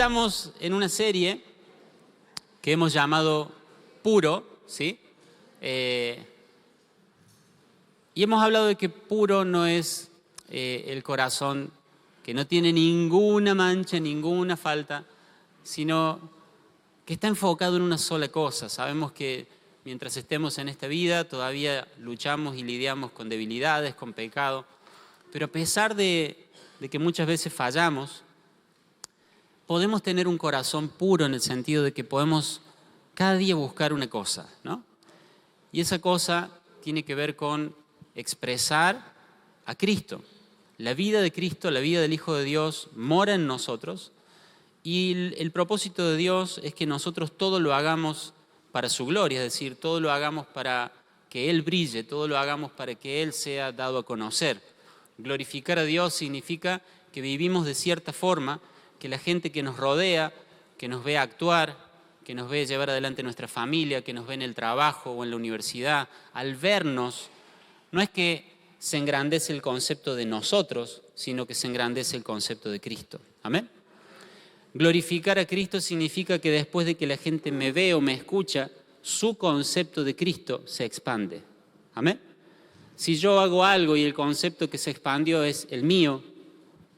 Estamos en una serie que hemos llamado Puro, ¿sí? Y hemos hablado de que puro no es el corazón que no tiene ninguna mancha, ninguna falta, sino que está enfocado en una sola cosa. Sabemos que mientras estemos en esta vida todavía luchamos y lidiamos con debilidades, con pecado, pero a pesar de que muchas veces fallamos, podemos tener un corazón puro en el sentido de que podemos cada día buscar una cosa, ¿no? Y esa cosa tiene que ver con expresar a Cristo. La vida de Cristo, la vida del Hijo de Dios mora en nosotros y el propósito de Dios es que nosotros todo lo hagamos para su gloria, es decir, todo lo hagamos para que Él brille, todo lo hagamos para que Él sea dado a conocer. Glorificar a Dios significa que vivimos de cierta forma, que la gente que nos rodea, que nos ve actuar, que nos ve llevar adelante nuestra familia, que nos ve en el trabajo o en la universidad, al vernos, no es que se engrandece el concepto de nosotros, sino que se engrandece el concepto de Cristo. ¿Amén? Glorificar a Cristo significa que después de que la gente me ve o me escucha, su concepto de Cristo se expande. ¿Amén? Si yo hago algo y el concepto que se expandió es el mío,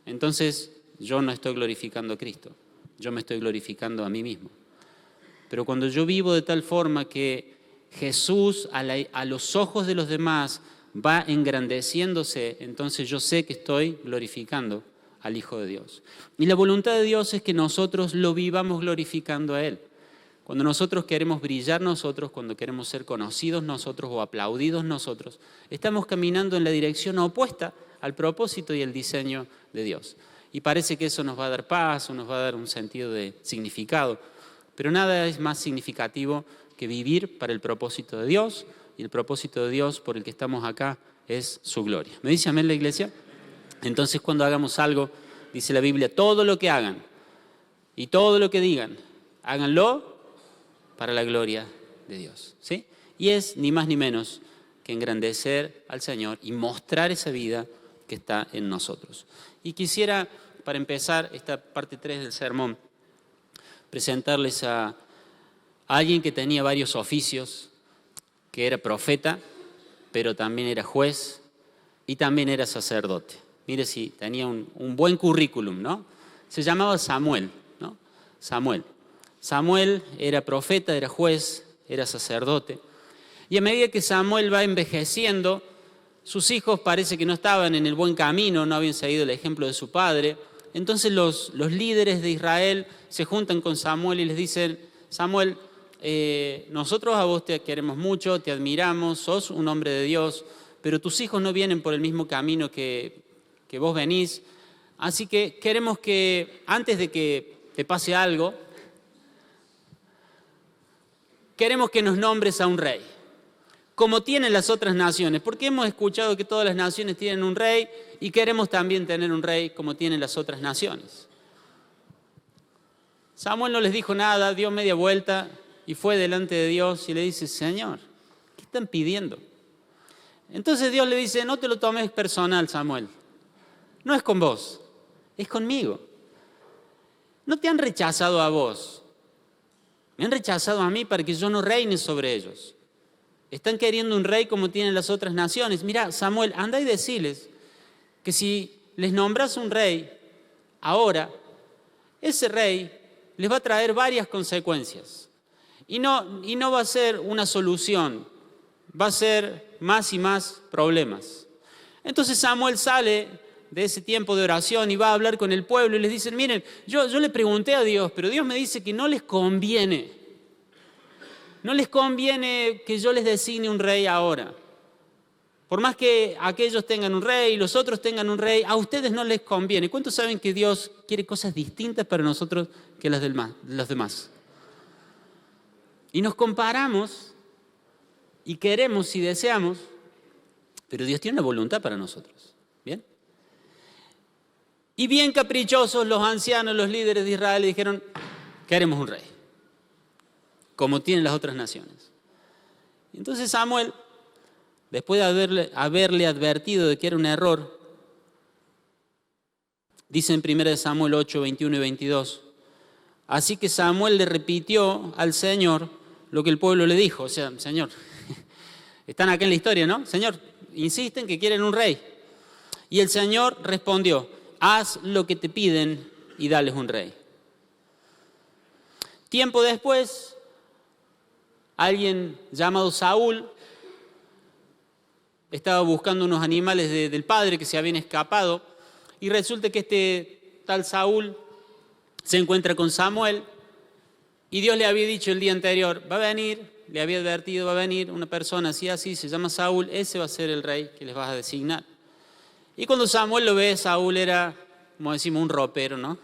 entonces yo no estoy glorificando a Cristo, yo me estoy glorificando a mí mismo. Pero cuando yo vivo de tal forma que Jesús a los ojos de los demás va engrandeciéndose, entonces yo sé que estoy glorificando al Hijo de Dios. Y la voluntad de Dios es que nosotros lo vivamos glorificando a Él. Cuando nosotros queremos brillar nosotros, cuando queremos ser conocidos nosotros o aplaudidos nosotros, estamos caminando en la dirección opuesta al propósito y el diseño de Dios. Y parece que eso nos va a dar paz o nos va a dar un sentido de significado. Pero nada es más significativo que vivir para el propósito de Dios, y el propósito de Dios por el que estamos acá es su gloria. ¿Me dice amén la iglesia? Entonces cuando hagamos algo, dice la Biblia, todo lo que hagan y todo lo que digan, háganlo para la gloria de Dios, ¿sí? Y es ni más ni menos que engrandecer al Señor y mostrar esa vida que está en nosotros. Y quisiera, para empezar esta parte 3 del sermón, presentarles a alguien que tenía varios oficios, que era profeta, pero también era juez y también era sacerdote. Mire si tenía un buen currículum, ¿no? Se llamaba Samuel, ¿no? Samuel era profeta, era juez, era sacerdote. Y a medida que Samuel va envejeciendo, sus hijos parece que no estaban en el buen camino, no habían seguido el ejemplo de su padre. Entonces los líderes de Israel se juntan con Samuel y les dicen, Samuel, nosotros a vos te queremos mucho, te admiramos, sos un hombre de Dios, pero tus hijos no vienen por el mismo camino que vos venís. Así que queremos que, antes de que te pase algo, queremos que nos nombres a un rey, como tienen las otras naciones, porque hemos escuchado que todas las naciones tienen un rey y queremos también tener un rey como tienen las otras naciones. Samuel no les dijo nada, dio media vuelta y fue delante de Dios y le dice, Señor, ¿qué están pidiendo? Entonces Dios le dice, no te lo tomes personal, Samuel, no es con vos, es conmigo. No te han rechazado a vos, me han rechazado a mí para que yo no reine sobre ellos. Están queriendo un rey como tienen las otras naciones. Mira, Samuel, anda y deciles que si les nombras un rey ahora, ese rey les va a traer varias consecuencias. Y no va a ser una solución, va a ser más y más problemas. Entonces Samuel sale de ese tiempo de oración y va a hablar con el pueblo y les dice, miren, yo le pregunté a Dios, pero Dios me dice que no les conviene. No les conviene que yo les designe un rey ahora. Por más que aquellos tengan un rey y los otros tengan un rey, a ustedes no les conviene. ¿Cuántos saben que Dios quiere cosas distintas para nosotros que las los demás? Y nos comparamos y queremos y deseamos, pero Dios tiene una voluntad para nosotros. ¿Bien? Y bien caprichosos los ancianos, los líderes de Israel dijeron, queremos un rey, como tienen las otras naciones. Entonces Samuel, después de haberle advertido de que era un error, dice en 1 Samuel 8, 21 y 22, Así que Samuel le repitió al Señor lo que el pueblo le dijo. O sea, Señor, están acá en la historia, ¿no? Señor, insisten que quieren un rey. Y el Señor respondió, haz lo que te piden y dales un rey. Tiempo después, alguien llamado Saúl estaba buscando unos animales del padre que se habían escapado y resulta que este tal Saúl se encuentra con Samuel y Dios le había dicho el día anterior, va a venir, le había advertido, va a venir una persona así, se llama Saúl, ese va a ser el rey que les vas a designar. Y cuando Samuel lo ve, Saúl era, como decimos, un ropero, ¿no?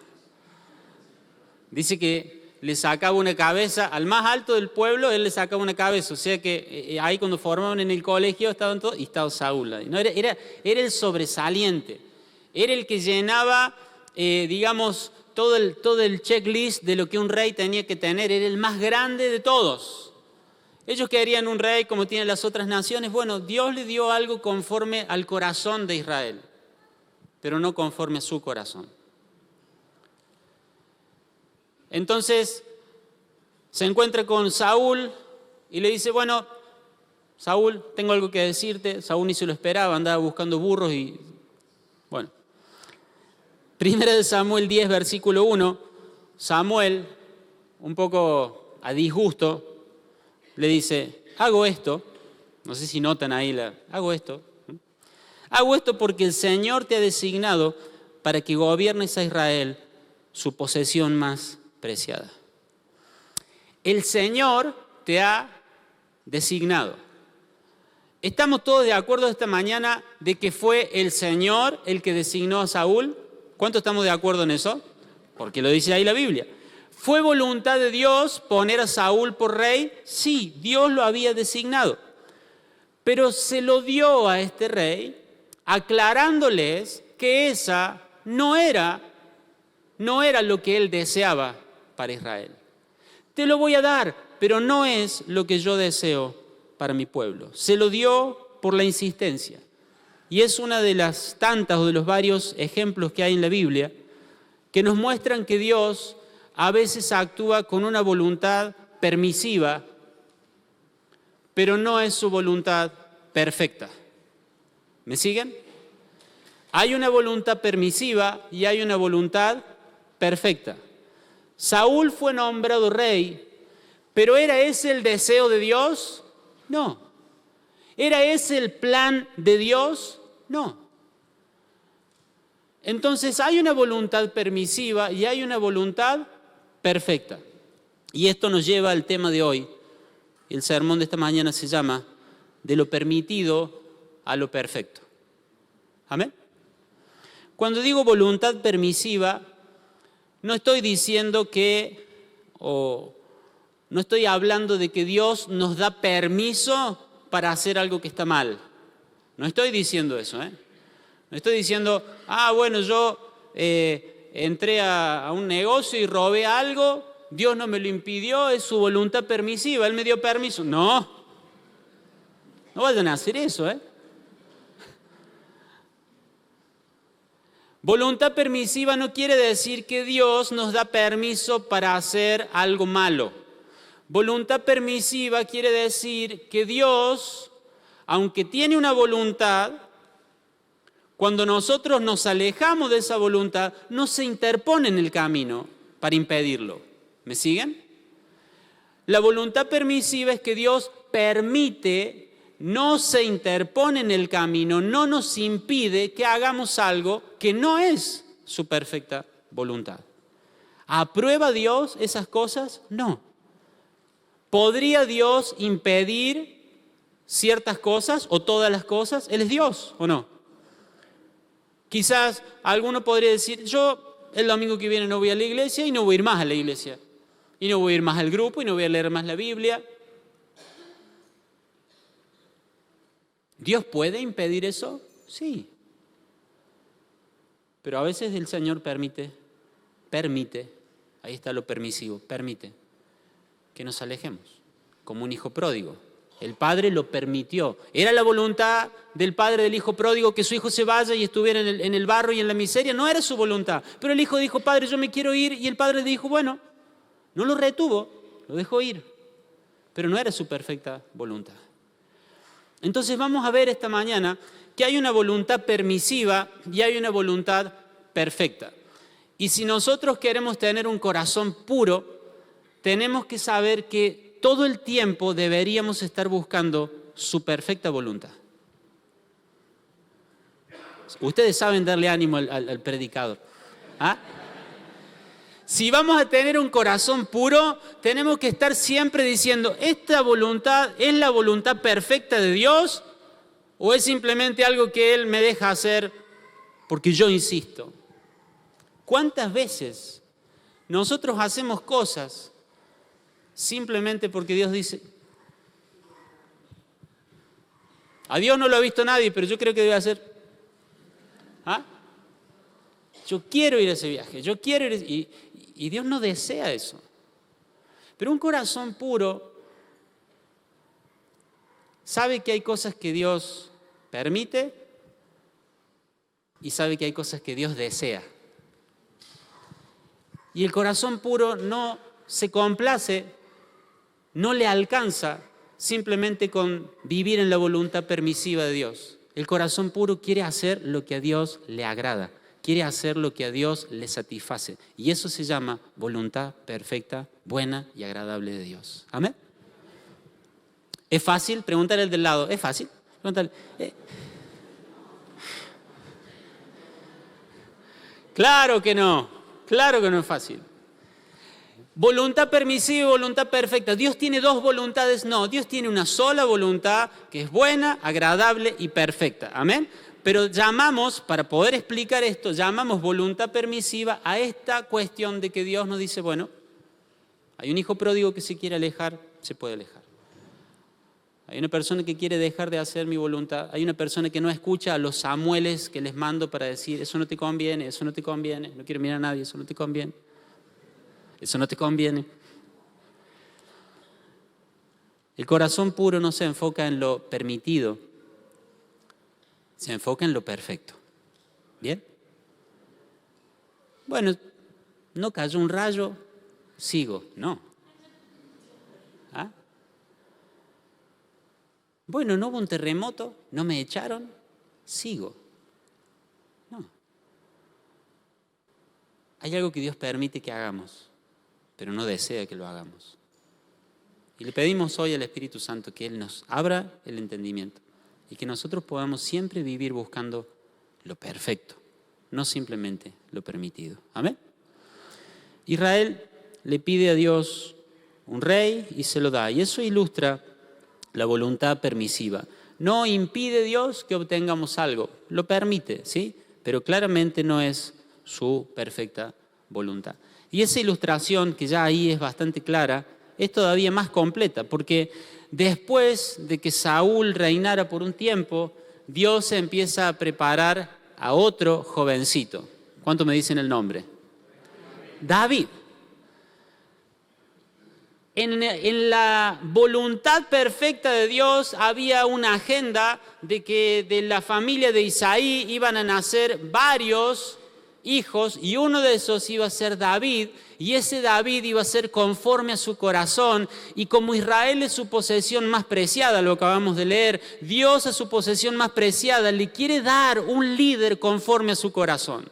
Dice que le sacaba una cabeza, al más alto del pueblo, él le sacaba una cabeza. O sea que ahí cuando formaban en el colegio estaban todos, y estaba Saúl ahí. No, era el sobresaliente, era el que llenaba, digamos, todo el checklist de lo que un rey tenía que tener, era el más grande de todos. Ellos querían un rey como tienen las otras naciones. Bueno, Dios le dio algo conforme al corazón de Israel, pero no conforme a su corazón. Entonces se encuentra con Saúl y le dice, bueno, Saúl, tengo algo que decirte. Saúl ni se lo esperaba, andaba buscando burros y bueno. Primera de Samuel 10, versículo 1, Samuel, un poco a disgusto, le dice, hago esto, no sé si notan ahí hago esto porque el Señor te ha designado para que gobiernes a Israel, su posesión más preciada. El Señor te ha designado. ¿Estamos todos de acuerdo esta mañana de que fue el Señor el que designó a Saúl? ¿Cuántos estamos de acuerdo en eso? Porque lo dice ahí la Biblia. ¿Fue voluntad de Dios poner a Saúl por rey? Sí, Dios lo había designado. Pero se lo dio a este rey aclarándoles que esa no era lo que él deseaba para Israel. Te lo voy a dar, pero no es lo que yo deseo para mi pueblo. Se lo dio por la insistencia. Y es una de las tantas o de los varios ejemplos que hay en la Biblia que nos muestran que Dios a veces actúa con una voluntad permisiva, pero no es su voluntad perfecta. ¿Me siguen? Hay una voluntad permisiva y hay una voluntad perfecta. Saúl fue nombrado rey, pero ¿era ese el deseo de Dios? No. ¿Era ese el plan de Dios? No. Entonces hay una voluntad permisiva y hay una voluntad perfecta. Y esto nos lleva al tema de hoy. El sermón de esta mañana se llama de lo permitido a lo perfecto. ¿Amén? Cuando digo voluntad permisiva, no estoy diciendo no estoy hablando de que Dios nos da permiso para hacer algo que está mal. No estoy diciendo eso, No estoy diciendo, bueno, yo entré a un negocio y robé algo, Dios no me lo impidió, es su voluntad permisiva, Él me dio permiso. No vayan a hacer eso, Voluntad permisiva no quiere decir que Dios nos da permiso para hacer algo malo. Voluntad permisiva quiere decir que Dios, aunque tiene una voluntad, cuando nosotros nos alejamos de esa voluntad, no se interpone en el camino para impedirlo. ¿Me siguen? La voluntad permisiva es que Dios permite, no se interpone en el camino, no nos impide que hagamos algo que no es su perfecta voluntad. ¿Aprueba Dios esas cosas? No. ¿Podría Dios impedir ciertas cosas o todas las cosas? Él es Dios, ¿o no? Quizás alguno podría decir, yo el domingo que viene no voy a la iglesia y no voy a ir más a la iglesia. Y no voy a ir más al grupo y no voy a leer más la Biblia. ¿Dios puede impedir eso? Sí. Pero a veces el Señor permite, ahí está lo permisivo, permite que nos alejemos, como un hijo pródigo. El padre lo permitió. Era la voluntad del padre del hijo pródigo que su hijo se vaya y estuviera en el barro y en la miseria. No era su voluntad. Pero el hijo dijo, padre, yo me quiero ir. Y el padre le dijo, bueno, No lo retuvo, lo dejó ir, pero no era su perfecta voluntad. Entonces vamos a ver esta mañana que hay una voluntad permisiva y hay una voluntad perfecta. Y si nosotros queremos tener un corazón puro, tenemos que saber que todo el tiempo deberíamos estar buscando su perfecta voluntad. Ustedes saben darle ánimo al predicador. ¿Ah? Si vamos a tener un corazón puro, tenemos que estar siempre diciendo, ¿esta voluntad es la voluntad perfecta de Dios o es simplemente algo que Él me deja hacer porque yo insisto? ¿Cuántas veces nosotros hacemos cosas simplemente porque Dios dice, a Dios no lo ha visto nadie, pero yo creo que debe hacer? ¿Ah? Yo quiero ir a ese viaje, yo quiero ir y Dios no desea eso. Pero un corazón puro sabe que hay cosas que Dios permite y sabe que hay cosas que Dios desea. Y el corazón puro no se complace, no le alcanza simplemente con vivir en la voluntad permisiva de Dios. El corazón puro quiere hacer lo que a Dios le agrada, quiere hacer lo que a Dios le satisface. Y eso se llama voluntad perfecta, buena y agradable de Dios. ¿Amén? ¿Es fácil? Pregúntale al del lado. ¿Es fácil? Pregúntale. Claro que no es fácil. Voluntad permisiva y voluntad perfecta. ¿Dios tiene dos voluntades? No, Dios tiene una sola voluntad que es buena, agradable y perfecta. ¿Amén? Pero llamamos, para poder explicar esto, llamamos voluntad permisiva a esta cuestión de que Dios nos dice, bueno, hay un hijo pródigo que se quiere alejar, se puede alejar. Hay una persona que quiere dejar de hacer mi voluntad. Hay una persona que no escucha a los Samueles que les mando para decir, eso no te conviene, eso no te conviene, no quiero mirar a nadie, eso no te conviene. Eso no te conviene. El corazón puro no se enfoca en lo permitido, se enfoca en lo perfecto. ¿Bien? Bueno, no cayó un rayo, sigo. No. ¿Ah? Bueno, no hubo un terremoto, no me echaron, sigo. No. Hay algo que Dios permite que hagamos, pero no desea que lo hagamos. Y le pedimos hoy al Espíritu Santo que Él nos abra el entendimiento y que nosotros podamos siempre vivir buscando lo perfecto, no simplemente lo permitido. Amén. Israel le pide a Dios un rey y se lo da. Y eso ilustra la voluntad permisiva. No impide Dios que obtengamos algo, lo permite, ¿sí? Pero claramente no es su perfecta voluntad. Y esa ilustración, que ya ahí es bastante clara, es todavía más completa, porque después de que Saúl reinara por un tiempo, Dios empieza a preparar a otro jovencito. ¿Cuánto me dicen el nombre? David. En la voluntad perfecta de Dios había una agenda de que de la familia de Isaí iban a nacer varios hijos y uno de esos iba a ser David, y ese David iba a ser conforme a su corazón, y como Israel es su posesión más preciada, lo acabamos de leer, Dios a su posesión más preciada le quiere dar un líder conforme a su corazón.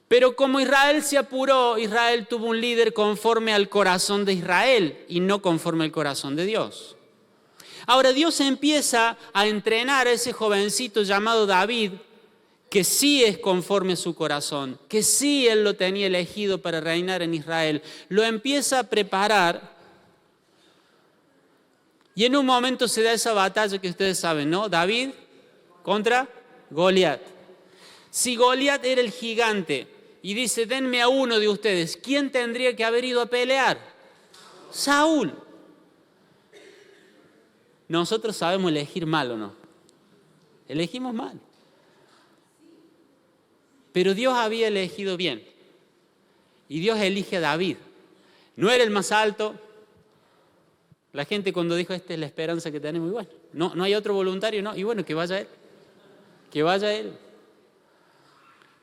Pero como Israel se apuró, Israel tuvo un líder conforme al corazón de Israel y no conforme al corazón de Dios. Ahora Dios empieza a entrenar a ese jovencito llamado David, que sí es conforme a su corazón, que sí Él lo tenía elegido para reinar en Israel. Lo empieza a preparar y en un momento se da esa batalla que ustedes saben, ¿no? David contra Goliat. Si Goliat era el gigante y dice, denme a uno de ustedes, ¿quién tendría que haber ido a pelear? Saúl. Nosotros sabemos elegir mal, ¿o no? Elegimos mal. Pero Dios había elegido bien. Y Dios elige a David. No era el más alto. La gente cuando dijo, esta es la esperanza que tenemos, y bueno, no hay otro voluntario, no. Y bueno, que vaya él. Que vaya él.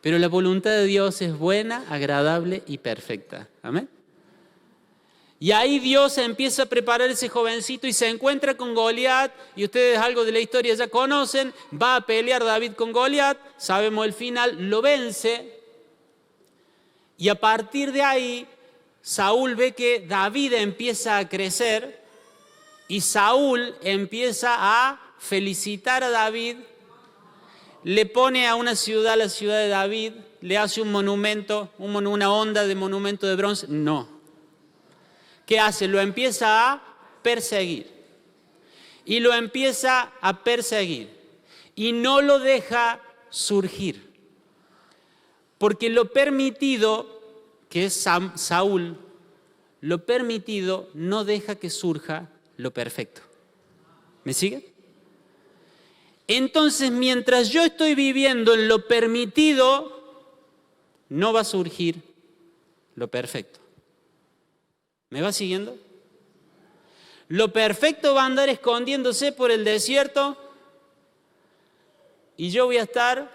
Pero la voluntad de Dios es buena, agradable y perfecta. Amén. Y ahí Dios empieza a preparar ese jovencito y se encuentra con Goliat. Y ustedes algo de la historia ya conocen. Va a pelear David con Goliat. Sabemos el final, lo vence. Y a partir de ahí, Saúl ve que David empieza a crecer. Y Saúl empieza a felicitar a David. Le pone a una ciudad, la ciudad de David. Le hace un monumento, una onda de monumento de bronce. No. ¿Qué hace? Lo empieza a perseguir. Y lo empieza a perseguir. Y no lo deja surgir. Porque lo permitido, que es Saúl, lo permitido no deja que surja lo perfecto. ¿Me sigue? Entonces, mientras yo estoy viviendo en lo permitido, no va a surgir lo perfecto. ¿Me va siguiendo? Lo perfecto va a andar escondiéndose por el desierto y yo voy a estar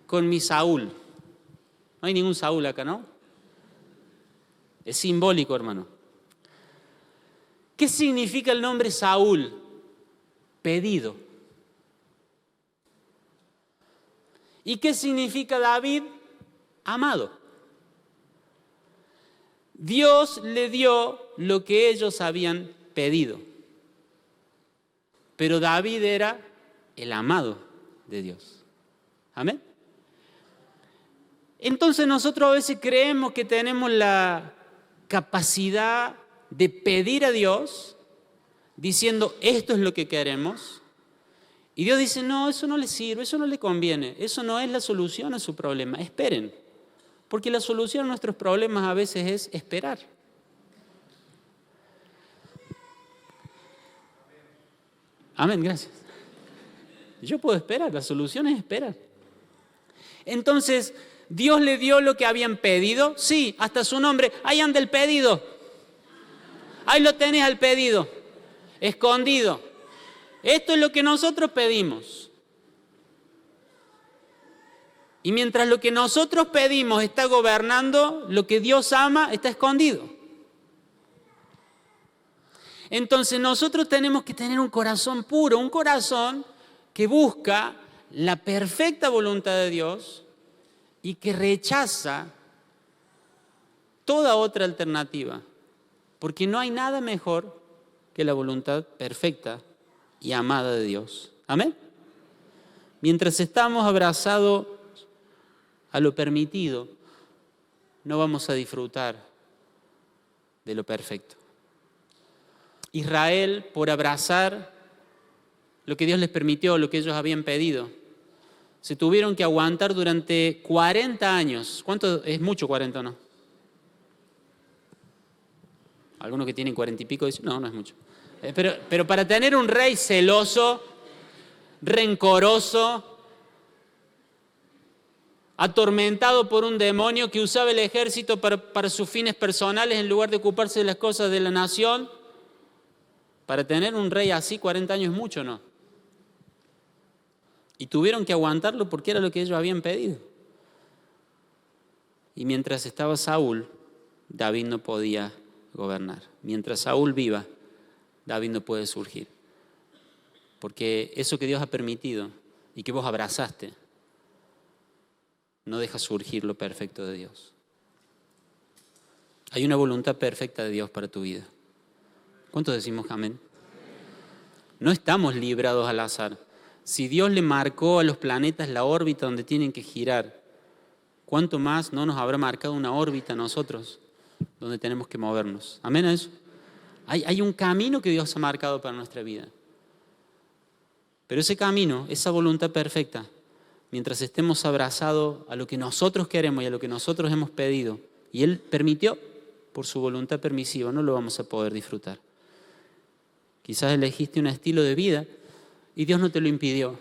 con mi Saúl. No hay ningún Saúl acá, ¿no? Es simbólico, hermano. ¿Qué significa el nombre Saúl? Pedido. ¿Y qué significa David? Amado. Dios le dio lo que ellos habían pedido. Pero David era el amado de Dios. Amén. Entonces nosotros a veces creemos que tenemos la capacidad de pedir a Dios diciendo esto es lo que queremos. Y Dios dice, no, eso no le sirve, eso no le conviene, eso no es la solución a su problema. Esperen. Porque la solución a nuestros problemas a veces es esperar. Amén, gracias. Yo puedo esperar, la solución es esperar. Entonces, ¿Dios le dio lo que habían pedido? Sí, hasta su nombre. Ahí anda el pedido. Ahí lo tenés al pedido, escondido. Esto es lo que nosotros pedimos. Y mientras lo que nosotros pedimos está gobernando, lo que Dios ama está escondido. Entonces nosotros tenemos que tener un corazón puro, un corazón que busca la perfecta voluntad de Dios y que rechaza toda otra alternativa. Porque no hay nada mejor que la voluntad perfecta y amada de Dios. ¿Amén? Mientras estamos abrazados a lo permitido, no vamos a disfrutar de lo perfecto. Israel, por abrazar lo que Dios les permitió, lo que ellos habían pedido, se tuvieron que aguantar durante 40 años. ¿Cuánto es mucho 40 o no? Algunos que tienen 40 y pico dicen, no, no es mucho. Pero para tener un rey celoso, rencoroso, atormentado por un demonio que usaba el ejército para sus fines personales en lugar de ocuparse de las cosas de la nación. Para tener un rey así, 40 años es mucho, ¿no? Y tuvieron que aguantarlo porque era lo que ellos habían pedido. Y mientras estaba Saúl, David no podía gobernar. Mientras Saúl viva, David no puede surgir. Porque eso que Dios ha permitido y que vos abrazaste, no deja surgir lo perfecto de Dios. Hay una voluntad perfecta de Dios para tu vida. ¿Cuántos decimos amén? No estamos librados al azar. Si Dios le marcó a los planetas la órbita donde tienen que girar, ¿cuánto más no nos habrá marcado una órbita a nosotros donde tenemos que movernos? ¿Amén a eso? Hay un camino que Dios ha marcado para nuestra vida. Pero ese camino, esa voluntad perfecta, mientras estemos abrazados a lo que nosotros queremos y a lo que nosotros hemos pedido, y Él permitió por su voluntad permisiva, no lo vamos a poder disfrutar. Quizás elegiste un estilo de vida y Dios no te lo impidió.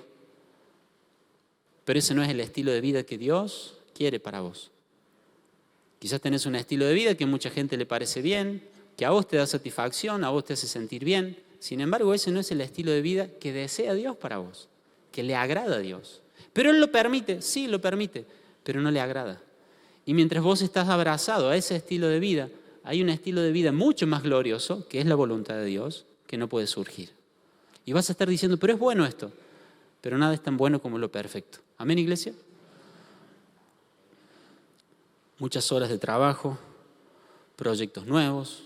Pero ese no es el estilo de vida que Dios quiere para vos. Quizás tenés un estilo de vida que a mucha gente le parece bien, que a vos te da satisfacción, a vos te hace sentir bien. Sin embargo, ese no es el estilo de vida que desea Dios para vos, que le agrada a Dios. Pero Él lo permite, sí lo permite, pero no le agrada. Y mientras vos estás abrazado a ese estilo de vida, hay un estilo de vida mucho más glorioso, que es la voluntad de Dios, que no puede surgir. Y vas a estar diciendo, pero es bueno esto, pero nada es tan bueno como lo perfecto. ¿Amén, iglesia? Muchas horas de trabajo, proyectos nuevos,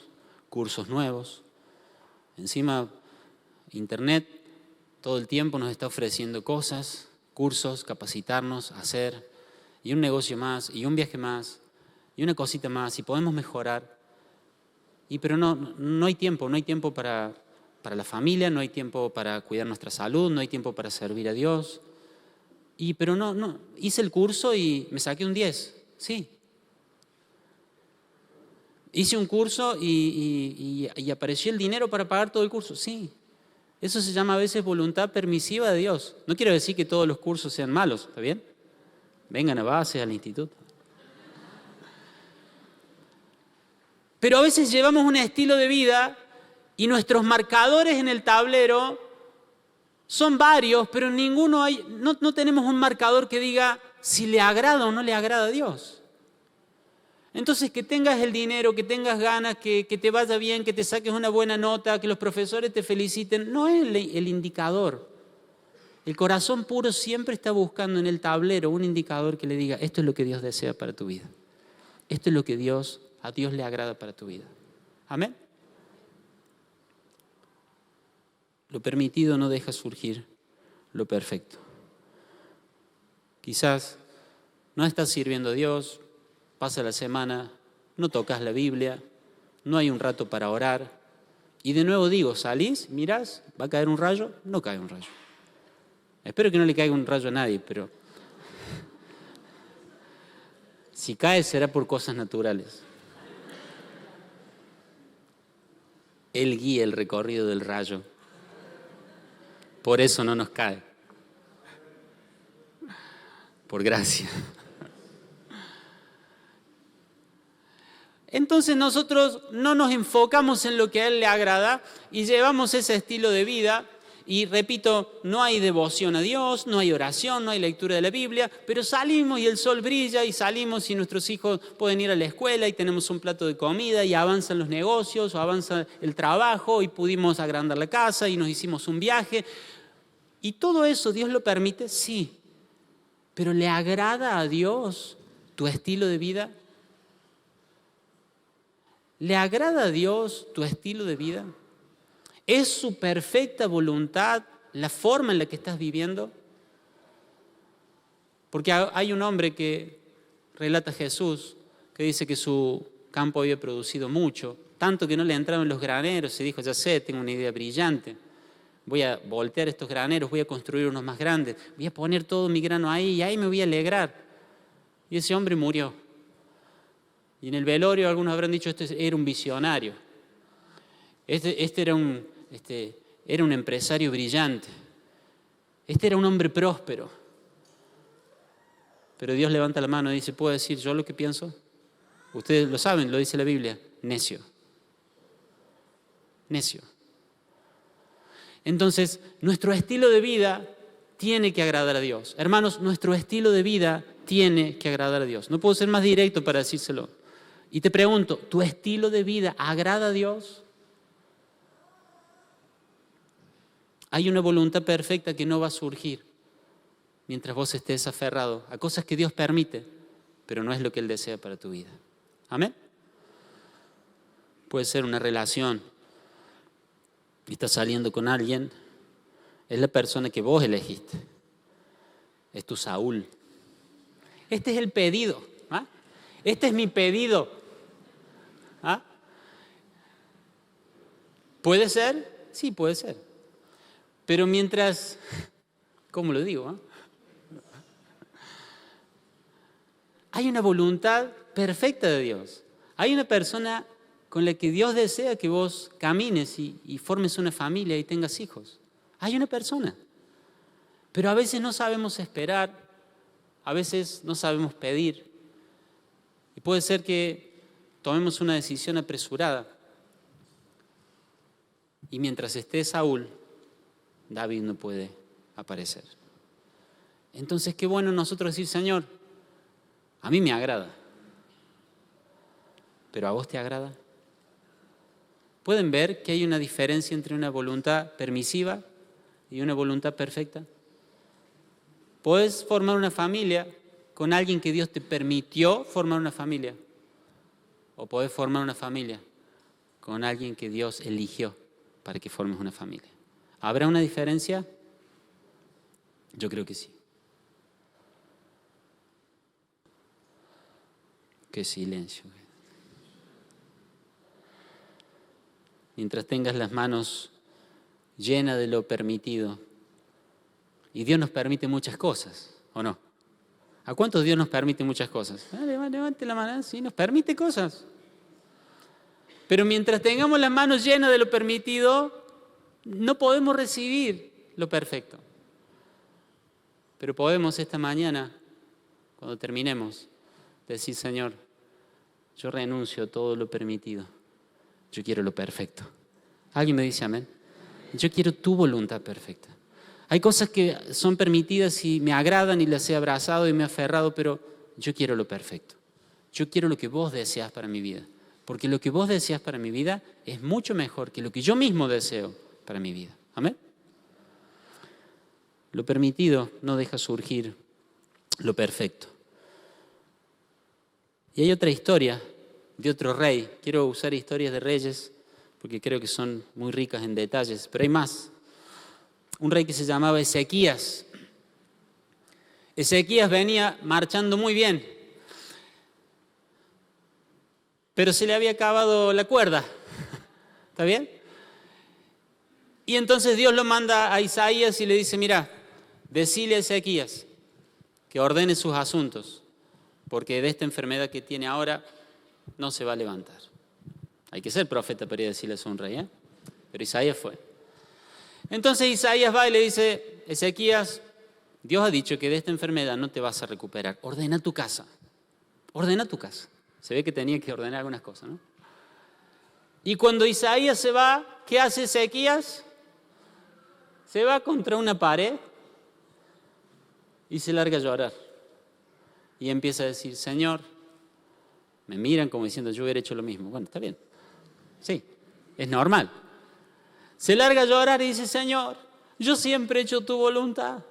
cursos nuevos. Encima, Internet todo el tiempo nos está ofreciendo cosas, cursos, capacitarnos, hacer, y un negocio más, y un viaje más, y una cosita más, y podemos mejorar. Pero no hay tiempo para la familia, no hay tiempo para cuidar nuestra salud, no hay tiempo para servir a Dios. Pero no, hice el curso y me saqué un 10, sí. Hice un curso y apareció el dinero para pagar todo el curso, sí. Eso se llama a veces voluntad permisiva de Dios. No quiero decir que todos los cursos sean malos, ¿está bien? Vengan a base, al instituto. Pero a veces llevamos un estilo de vida y nuestros marcadores en el tablero son varios, pero no tenemos un marcador que diga si le agrada o no le agrada a Dios. Entonces, que tengas el dinero, que tengas ganas, que te vaya bien, que te saques una buena nota, que los profesores te feliciten, no es el indicador. El corazón puro siempre está buscando en el tablero un indicador que le diga, esto es lo que Dios desea para tu vida. Esto es lo que a Dios le agrada para tu vida. Amén. Lo permitido no deja surgir lo perfecto. Quizás no estás sirviendo a Dios, pasa la semana, no tocas la Biblia, no hay un rato para orar. Y de nuevo digo, salís, mirás, ¿va a caer un rayo? No cae un rayo. Espero que no le caiga un rayo a nadie, pero si cae será por cosas naturales. Él guía el recorrido del rayo. Por eso no nos cae. Por gracia. Entonces nosotros no nos enfocamos en lo que a Él le agrada y llevamos ese estilo de vida. Y repito, no hay devoción a Dios, no hay oración, no hay lectura de la Biblia, pero salimos y el sol brilla y salimos y nuestros hijos pueden ir a la escuela y tenemos un plato de comida y avanzan los negocios o avanza el trabajo y pudimos agrandar la casa y nos hicimos un viaje. ¿Y todo eso Dios lo permite? Sí. ¿Pero le agrada a Dios tu estilo de vida? ¿Le agrada a Dios tu estilo de vida? ¿Es su perfecta voluntad la forma en la que estás viviendo? Porque hay un hombre que relata a Jesús que dice que su campo había producido mucho, tanto que no le entraban los graneros y dijo, ya sé, tengo una idea brillante. Voy a voltear estos graneros, voy a construir unos más grandes, voy a poner todo mi grano ahí y ahí me voy a alegrar. Y ese hombre murió. Y en el velorio algunos habrán dicho, este era un visionario. Este era un empresario brillante. Este era un hombre próspero. Pero Dios levanta la mano y dice, ¿puedo decir yo lo que pienso? Ustedes lo saben, lo dice la Biblia, necio. Necio. Entonces, nuestro estilo de vida tiene que agradar a Dios. Hermanos, nuestro estilo de vida tiene que agradar a Dios. No puedo ser más directo para decírselo. Y te pregunto, ¿tu estilo de vida agrada a Dios? Hay una voluntad perfecta que no va a surgir mientras vos estés aferrado a cosas que Dios permite, pero no es lo que Él desea para tu vida. ¿Amén? Puede ser una relación. Estás saliendo con alguien, es la persona que vos elegiste. Es tu Saúl. Este es el pedido. ¿Ah? Este es mi pedido. ¿Ah? ¿Puede ser? Sí, puede ser. Pero mientras, ¿cómo lo digo? Hay una voluntad perfecta de Dios. Hay una persona con la que Dios desea que vos camines y formes una familia y tengas hijos. Hay una persona. Pero a veces no sabemos esperar, a veces no sabemos pedir. Y puede ser que tomemos una decisión apresurada. Y mientras esté Saúl, David no puede aparecer. Entonces, qué bueno nosotros decir, Señor, A mí me agrada. ¿Pero a vos te agrada? ¿Pueden ver que hay una diferencia entre una voluntad permisiva y una voluntad perfecta? Puedes formar una familia con alguien que Dios te permitió formar una familia. O podés formar una familia con alguien que Dios eligió para que formes una familia. ¿Habrá una diferencia? Yo creo que sí. Qué silencio. Mientras tengas las manos llenas de lo permitido, y Dios nos permite muchas cosas, ¿o no? ¿A cuántos Dios nos permite muchas cosas? Levante la mano, sí, nos permite cosas. Pero mientras tengamos las manos llenas de lo permitido, no podemos recibir lo perfecto. Pero podemos esta mañana, cuando terminemos, decir, Señor, yo renuncio a todo lo permitido. Yo quiero lo perfecto. ¿Alguien me dice amén? Yo quiero tu voluntad perfecta. Hay cosas que son permitidas y me agradan y las he abrazado y me he aferrado, pero yo quiero lo perfecto. Yo quiero lo que vos deseas para mi vida. Porque lo que vos deseas para mi vida es mucho mejor que lo que yo mismo deseo para mi vida. ¿Amén? Lo permitido no deja surgir lo perfecto. Y hay otra historia de otro rey. Quiero usar historias de reyes porque creo que son muy ricas en detalles, pero hay más. Un rey que se llamaba Ezequías. Ezequías venía marchando muy bien, pero se le había acabado la cuerda. ¿Está bien? Y entonces Dios lo manda a Isaías y le dice, mira, decile a Ezequías que ordene sus asuntos, porque de esta enfermedad que tiene ahora no se va a levantar. Hay que ser profeta para ir a decirle eso a un rey, ¿eh? Pero Isaías fue. Entonces Isaías va y le dice, Ezequías, Dios ha dicho que de esta enfermedad no te vas a recuperar. Ordena tu casa. Ordena tu casa. Se ve que tenía que ordenar algunas cosas, ¿no? Y cuando Isaías se va, ¿qué hace Ezequías? Se va contra una pared y se larga a llorar. Y empieza a decir, Señor, me miran como diciendo, yo hubiera hecho lo mismo. Bueno, está bien. Sí, es normal. Se larga a llorar y dice, Señor, yo siempre he hecho tu voluntad.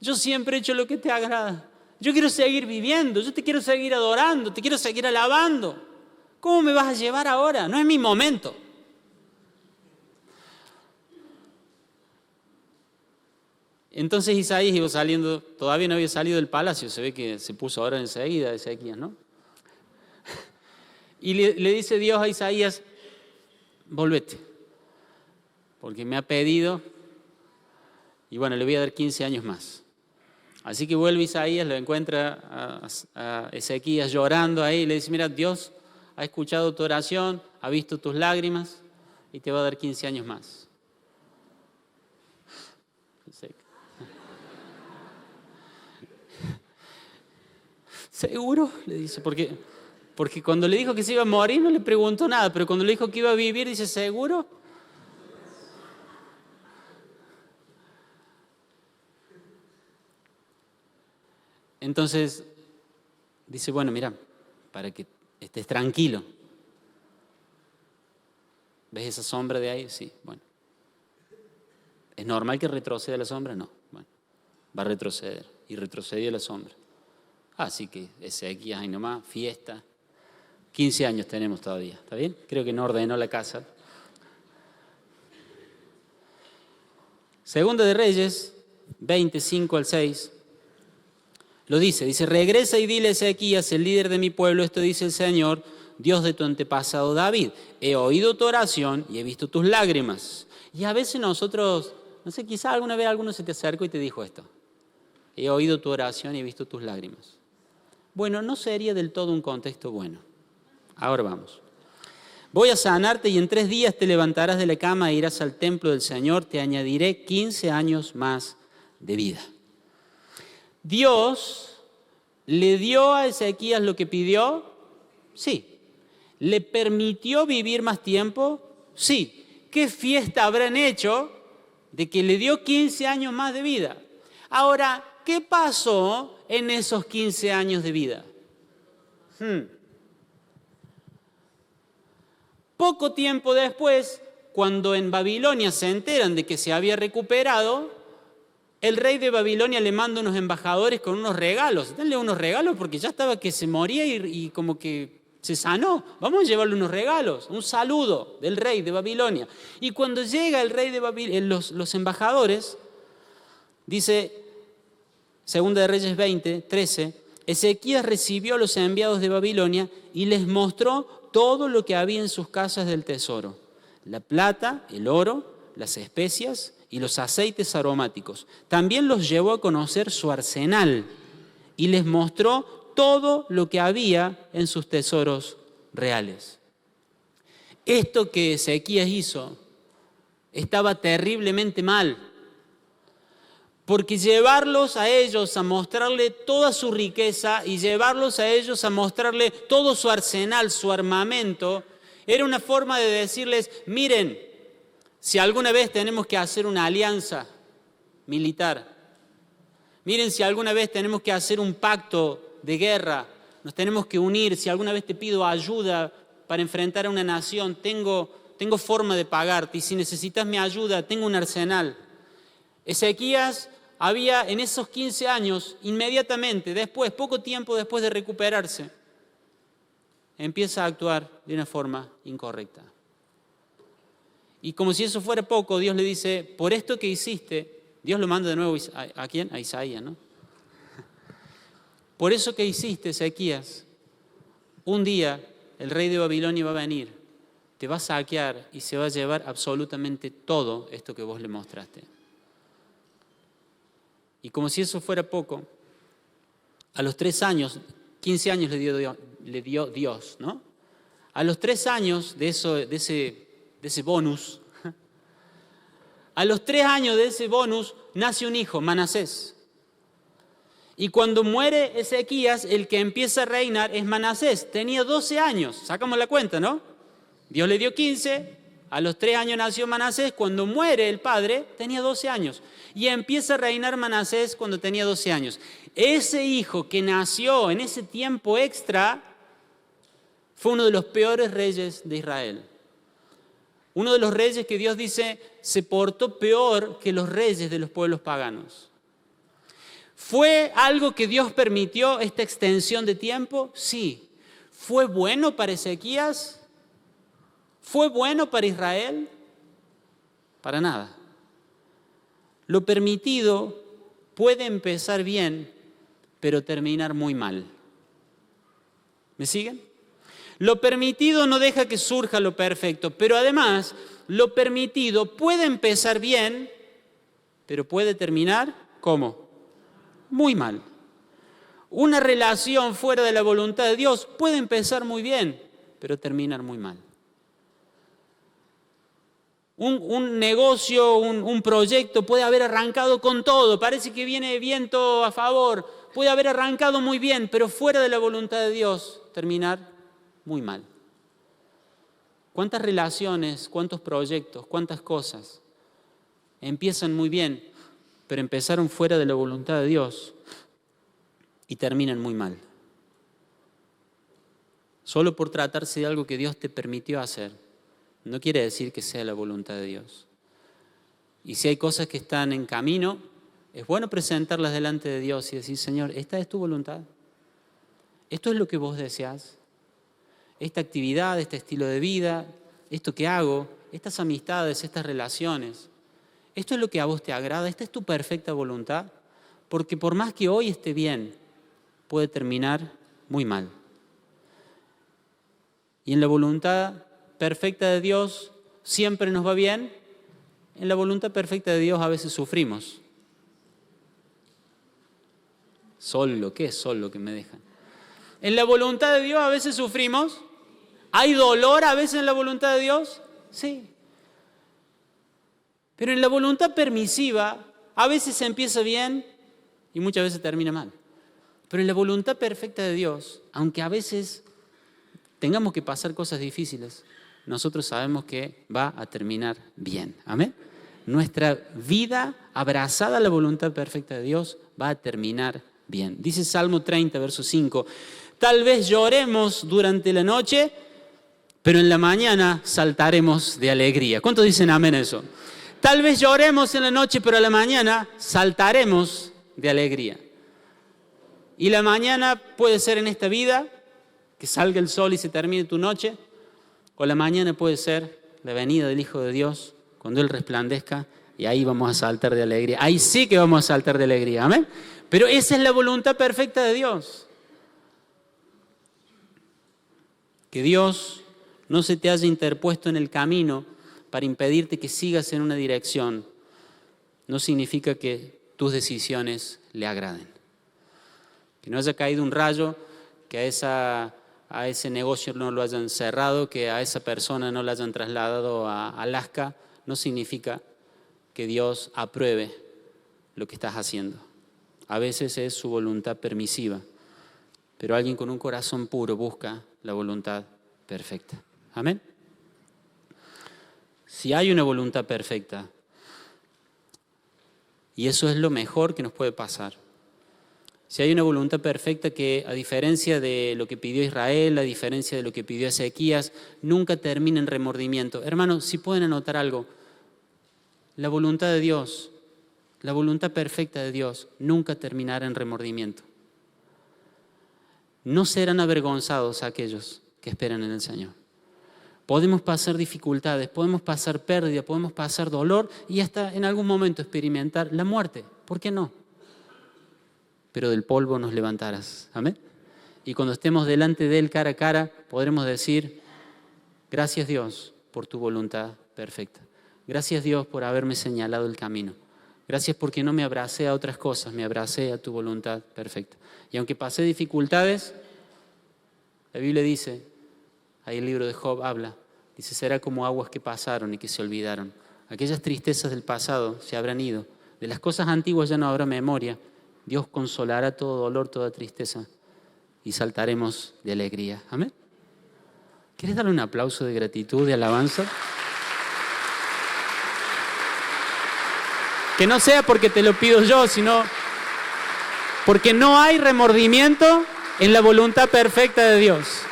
Yo siempre he hecho lo que te agrada. Yo quiero seguir viviendo, yo te quiero seguir adorando, te quiero seguir alabando. ¿Cómo me vas a llevar ahora? No es mi momento. Entonces Isaías iba saliendo, todavía no había salido del palacio, se ve que se puso ahora enseguida Ezequías, ¿no? Y le dice Dios a Isaías, volvete, porque me ha pedido, y bueno, le voy a dar 15 años más. Así que vuelve Isaías, lo encuentra a Ezequías llorando ahí, y le dice, mira, Dios ha escuchado tu oración, ha visto tus lágrimas, y te va a dar 15 años más. ¿Seguro? Le dice, porque cuando le dijo que se iba a morir no le preguntó nada, pero cuando le dijo que iba a vivir, dice, ¿seguro? Entonces, dice, bueno, mira, para que estés tranquilo. ¿Ves esa sombra de ahí? Sí, bueno. ¿Es normal que retroceda la sombra? No, bueno, va a retroceder. Y retrocedió la sombra. Así que Ezequías ahí nomás, fiesta. 15 años tenemos todavía, ¿está bien? Creo que no ordenó la casa. Segunda de Reyes, 25 al 6, lo dice, regresa y dile a Ezequías, el líder de mi pueblo, esto dice el Señor, Dios de tu antepasado David. He oído tu oración y he visto tus lágrimas. Y a veces nosotros, no sé, quizá alguna vez alguno se te acercó y te dijo esto. He oído tu oración y he visto tus lágrimas. Bueno, no sería del todo un contexto bueno. Ahora vamos. Voy a sanarte y en 3 días te levantarás de la cama e irás al templo del Señor. Te añadiré 15 años más de vida. Dios le dio a Ezequías lo que pidió. Sí. ¿Le permitió vivir más tiempo? Sí. ¿Qué fiesta habrán hecho de que le dio 15 años más de vida? Ahora, ¿qué pasó en esos 15 años de vida? Poco tiempo después, cuando en Babilonia se enteran de que se había recuperado, el rey de Babilonia le manda unos embajadores con unos regalos. Denle unos regalos porque ya estaba que se moría y como que se sanó. Vamos a llevarle unos regalos, un saludo del rey de Babilonia. Y cuando llega el rey de Babilonia, los embajadores, dice 2 de Reyes 20, 13, Ezequías recibió a los enviados de Babilonia y les mostró todo lo que había en sus casas del tesoro: la plata, el oro, las especias y los aceites aromáticos. También los llevó a conocer su arsenal y les mostró todo lo que había en sus tesoros reales. Esto que Ezequías hizo estaba terriblemente mal, porque llevarlos a ellos a mostrarle toda su riqueza y llevarlos a ellos a mostrarle todo su arsenal, su armamento, era una forma de decirles: miren, si alguna vez tenemos que hacer una alianza militar, miren, si alguna vez tenemos que hacer un pacto de guerra, nos tenemos que unir, si alguna vez te pido ayuda para enfrentar a una nación, tengo forma de pagarte, y si necesitas mi ayuda, tengo un arsenal. Ezequías había en esos 15 años, inmediatamente después, poco tiempo después de recuperarse, empieza a actuar de una forma incorrecta. Y como si eso fuera poco, Dios le dice: por esto que hiciste, Dios lo manda de nuevo ¿a quién? A Isaías, ¿no? Por eso que hiciste, Ezequías, un día el rey de Babilonia va a venir, te va a saquear y se va a llevar absolutamente todo esto que vos le mostraste. Y como si eso fuera poco, a los 3 años, 15 años le dio Dios, ¿no? A los 3 años de ese bonus, a los 3 años de ese bonus nace un hijo, Manasés. Y cuando muere Ezequías, el que empieza a reinar es Manasés. Tenía 12 años, sacamos la cuenta, ¿no? Dios le dio 15, a los 3 años nació Manasés. Cuando muere el padre, tenía 12 años. Y empieza a reinar Manasés cuando tenía 12 años. Ese hijo que nació en ese tiempo extra fue uno de los peores reyes de Israel. Uno de los reyes que Dios dice se portó peor que los reyes de los pueblos paganos. ¿Fue algo que Dios permitió, esta extensión de tiempo? Sí. ¿Fue bueno para Ezequías? ¿Fue bueno para Israel? Para nada. Lo permitido puede empezar bien, pero terminar muy mal. ¿Me siguen? Lo permitido no deja que surja lo perfecto, pero además lo permitido puede empezar bien, pero puede terminar, ¿cómo? Muy mal. Una relación fuera de la voluntad de Dios puede empezar muy bien, pero terminar muy mal. Un negocio, un proyecto puede haber arrancado con todo, parece que viene viento a favor, puede haber arrancado muy bien, pero fuera de la voluntad de Dios, terminar muy mal. ¿Cuántas relaciones, cuántos proyectos, cuántas cosas empiezan muy bien, pero empezaron fuera de la voluntad de Dios y terminan muy mal? Solo por tratarse de algo que Dios te permitió hacer, no quiere decir que sea la voluntad de Dios. Y si hay cosas que están en camino, es bueno presentarlas delante de Dios y decir: Señor, esta es tu voluntad. Esto es lo que vos deseás. Esta actividad, este estilo de vida, esto que hago, estas amistades, estas relaciones, esto es lo que a vos te agrada, esta es tu perfecta voluntad, porque por más que hoy esté bien, puede terminar muy mal. Y en la voluntad perfecta de Dios siempre nos va bien. En la voluntad perfecta de Dios a veces sufrimos. ¿Qué es solo que me dejan? En la voluntad de Dios a veces sufrimos. ¿Hay dolor a veces en la voluntad de Dios? Sí. Pero en la voluntad permisiva a veces se empieza bien y muchas veces termina mal. Pero en la voluntad perfecta de Dios, aunque a veces tengamos que pasar cosas difíciles, nosotros sabemos que va a terminar bien. Amén. Nuestra vida abrazada a la voluntad perfecta de Dios va a terminar bien. Dice Salmo 30, verso 5: Tal vez lloremos durante la noche, pero en la mañana saltaremos de alegría. ¿Cuántos dicen amén a eso? Tal vez lloremos en la noche, pero a la mañana saltaremos de alegría. Y la mañana puede ser en esta vida, que salga el sol y se termine tu noche, o la mañana puede ser la venida del Hijo de Dios, cuando Él resplandezca, y ahí vamos a saltar de alegría. Ahí sí que vamos a saltar de alegría, amén. Pero esa es la voluntad perfecta de Dios. Que Dios no se te haya interpuesto en el camino para impedirte que sigas en una dirección, no significa que tus decisiones le agraden. Que no haya caído un rayo, que a ese negocio no lo hayan cerrado, que a esa persona no la hayan trasladado a Alaska, no significa que Dios apruebe lo que estás haciendo. A veces es su voluntad permisiva, pero alguien con un corazón puro busca la voluntad perfecta. Amén. Si hay una voluntad perfecta, y eso es lo mejor que nos puede pasar. Si hay una voluntad perfecta que, a diferencia de lo que pidió Israel, a diferencia de lo que pidió Ezequías, nunca termina en remordimiento. Hermanos, si pueden anotar algo, la voluntad de Dios, la voluntad perfecta de Dios, nunca terminará en remordimiento. No serán avergonzados aquellos que esperan en el Señor. Podemos pasar dificultades, podemos pasar pérdida, podemos pasar dolor y hasta en algún momento experimentar la muerte. ¿Por qué no? Pero del polvo nos levantarás. Amén. Y cuando estemos delante de Él cara a cara, podremos decir, gracias Dios por tu voluntad perfecta. Gracias Dios por haberme señalado el camino. Gracias porque no me abracé a otras cosas, me abracé a tu voluntad perfecta. Y aunque pasé dificultades, la Biblia dice, ahí el libro de Job habla, dice, será como aguas que pasaron y que se olvidaron. Aquellas tristezas del pasado se habrán ido. De las cosas antiguas ya no habrá memoria. Dios consolará todo dolor, toda tristeza y saltaremos de alegría. Amén. ¿Quieres darle un aplauso de gratitud, de alabanza? Que no sea porque te lo pido yo, sino porque no hay remordimiento en la voluntad perfecta de Dios.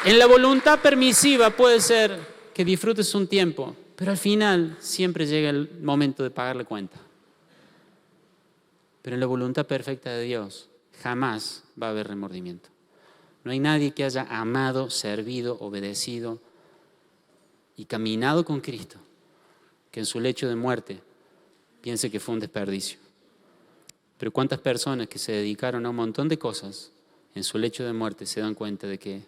En la voluntad permisiva puede ser que disfrutes un tiempo, pero al final siempre llega el momento de pagar la cuenta. Pero en la voluntad perfecta de Dios jamás va a haber remordimiento. No hay nadie que haya amado, servido, obedecido y caminado con Cristo que en su lecho de muerte piense que fue un desperdicio. Pero cuántas personas que se dedicaron a un montón de cosas en su lecho de muerte se dan cuenta de que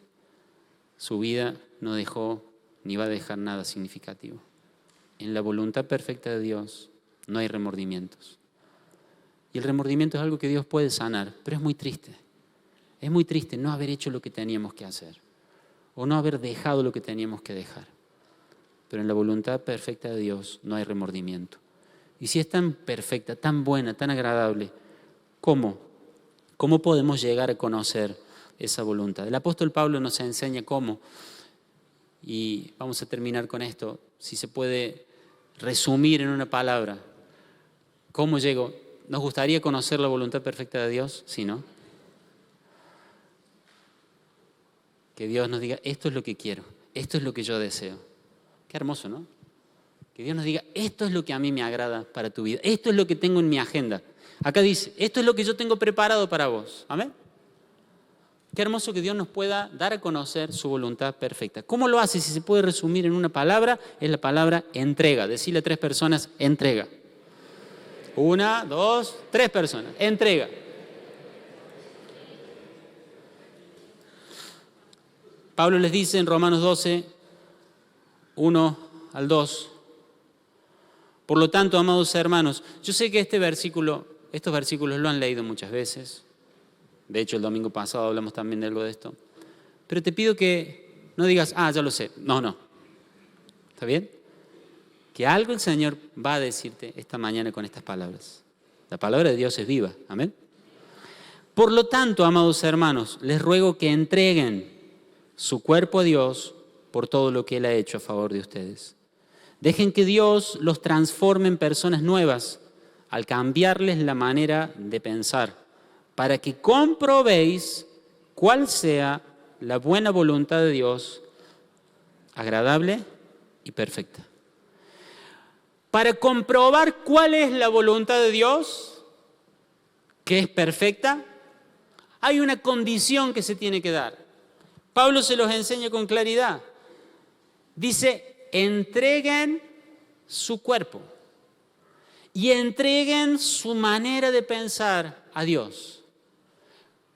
su vida no dejó ni va a dejar nada significativo. En la voluntad perfecta de Dios no hay remordimientos. Y el remordimiento es algo que Dios puede sanar, pero es muy triste. Es muy triste no haber hecho lo que teníamos que hacer o no haber dejado lo que teníamos que dejar. Pero en la voluntad perfecta de Dios no hay remordimiento. Y si es tan perfecta, tan buena, tan agradable, ¿cómo? ¿Cómo podemos llegar a conocer esa voluntad? El apóstol Pablo nos enseña cómo. Y vamos a terminar con esto. Si se puede resumir en una palabra, ¿cómo llego? ¿Nos gustaría conocer la voluntad perfecta de Dios? ¿Sí, no? Que Dios nos diga, esto es lo que quiero, esto es lo que yo deseo. Qué hermoso, ¿no? Que Dios nos diga, esto es lo que a mí me agrada para tu vida, esto es lo que tengo en mi agenda. Acá dice, esto es lo que yo tengo preparado para vos. Amén. Qué hermoso que Dios nos pueda dar a conocer su voluntad perfecta. ¿Cómo lo hace? Si se puede resumir en una palabra, es la palabra entrega. Decirle a 3 personas, entrega. 1, 2, 3 personas. Entrega. Pablo les dice en Romanos 12, 1 al 2. Por lo tanto, amados hermanos, yo sé que estos versículos lo han leído muchas veces. De hecho, el domingo pasado hablamos también de algo de esto. Pero te pido que no digas, ya lo sé. No. ¿Está bien? Que algo el Señor va a decirte esta mañana con estas palabras. La palabra de Dios es viva. Amén. Por lo tanto, amados hermanos, les ruego que entreguen su cuerpo a Dios por todo lo que Él ha hecho a favor de ustedes. Dejen que Dios los transforme en personas nuevas al cambiarles la manera de pensar, para que comprobéis cuál sea la buena voluntad de Dios, agradable y perfecta. Para comprobar cuál es la voluntad de Dios, que es perfecta, hay una condición que se tiene que dar. Pablo se los enseña con claridad. Dice, entreguen su cuerpo y entreguen su manera de pensar a Dios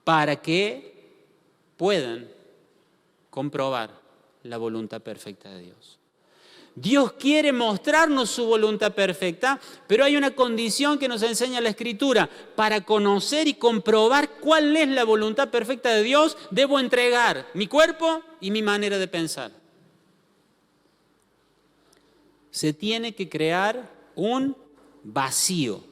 para que puedan comprobar la voluntad perfecta de Dios. Dios quiere mostrarnos su voluntad perfecta, pero hay una condición que nos enseña la Escritura. Para conocer y comprobar cuál es la voluntad perfecta de Dios, debo entregar mi cuerpo y mi manera de pensar. Se tiene que crear un vacío.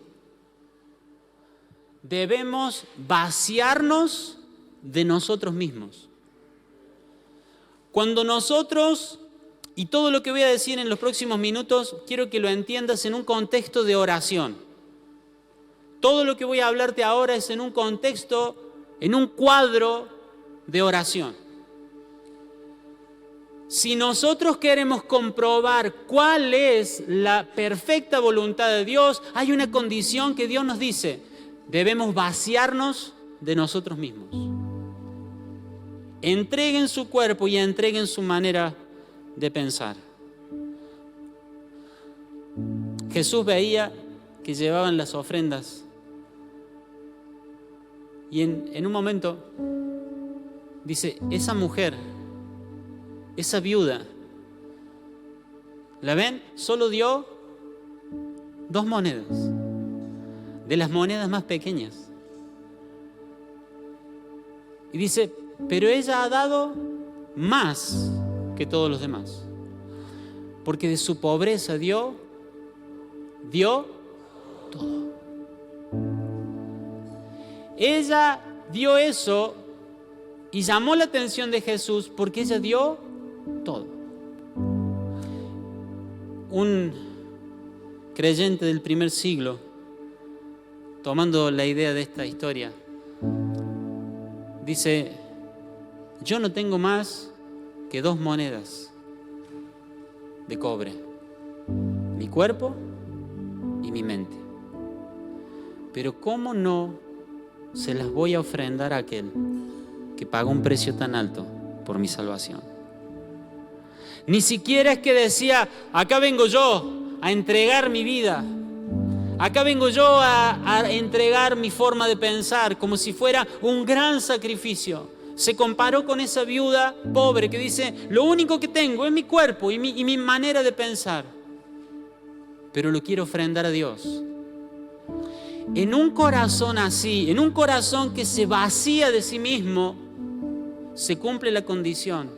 Debemos vaciarnos de nosotros mismos. Cuando nosotros, y todo lo que voy a decir en los próximos minutos, quiero que lo entiendas en un contexto de oración. Todo lo que voy a hablarte ahora es en un contexto, en un cuadro de oración. Si nosotros queremos comprobar cuál es la perfecta voluntad de Dios, hay una condición que Dios nos dice: debemos vaciarnos de nosotros mismos. Entreguen su cuerpo y entreguen su manera de pensar. Jesús veía que llevaban las ofrendas y en un momento dice, esa mujer, esa viuda, ¿la ven? Solo dio 2 monedas, de las monedas más pequeñas. Y dice, pero ella ha dado más que todos los demás, porque de su pobreza dio todo. Ella dio eso y llamó la atención de Jesús porque ella dio todo. Un creyente del primer siglo, tomando la idea de esta historia, dice, yo no tengo más que 2 monedas de cobre, mi cuerpo y mi mente. Pero ¿cómo no se las voy a ofrendar a aquel que pagó un precio tan alto por mi salvación? Ni siquiera es que decía, acá vengo yo a entregar mi vida, acá vengo yo a entregar mi forma de pensar, como si fuera un gran sacrificio. Se comparó con esa viuda pobre que dice, lo único que tengo es mi cuerpo y mi manera de pensar, pero lo quiero ofrendar a Dios. En un corazón así, en un corazón que se vacía de sí mismo, se cumple la condición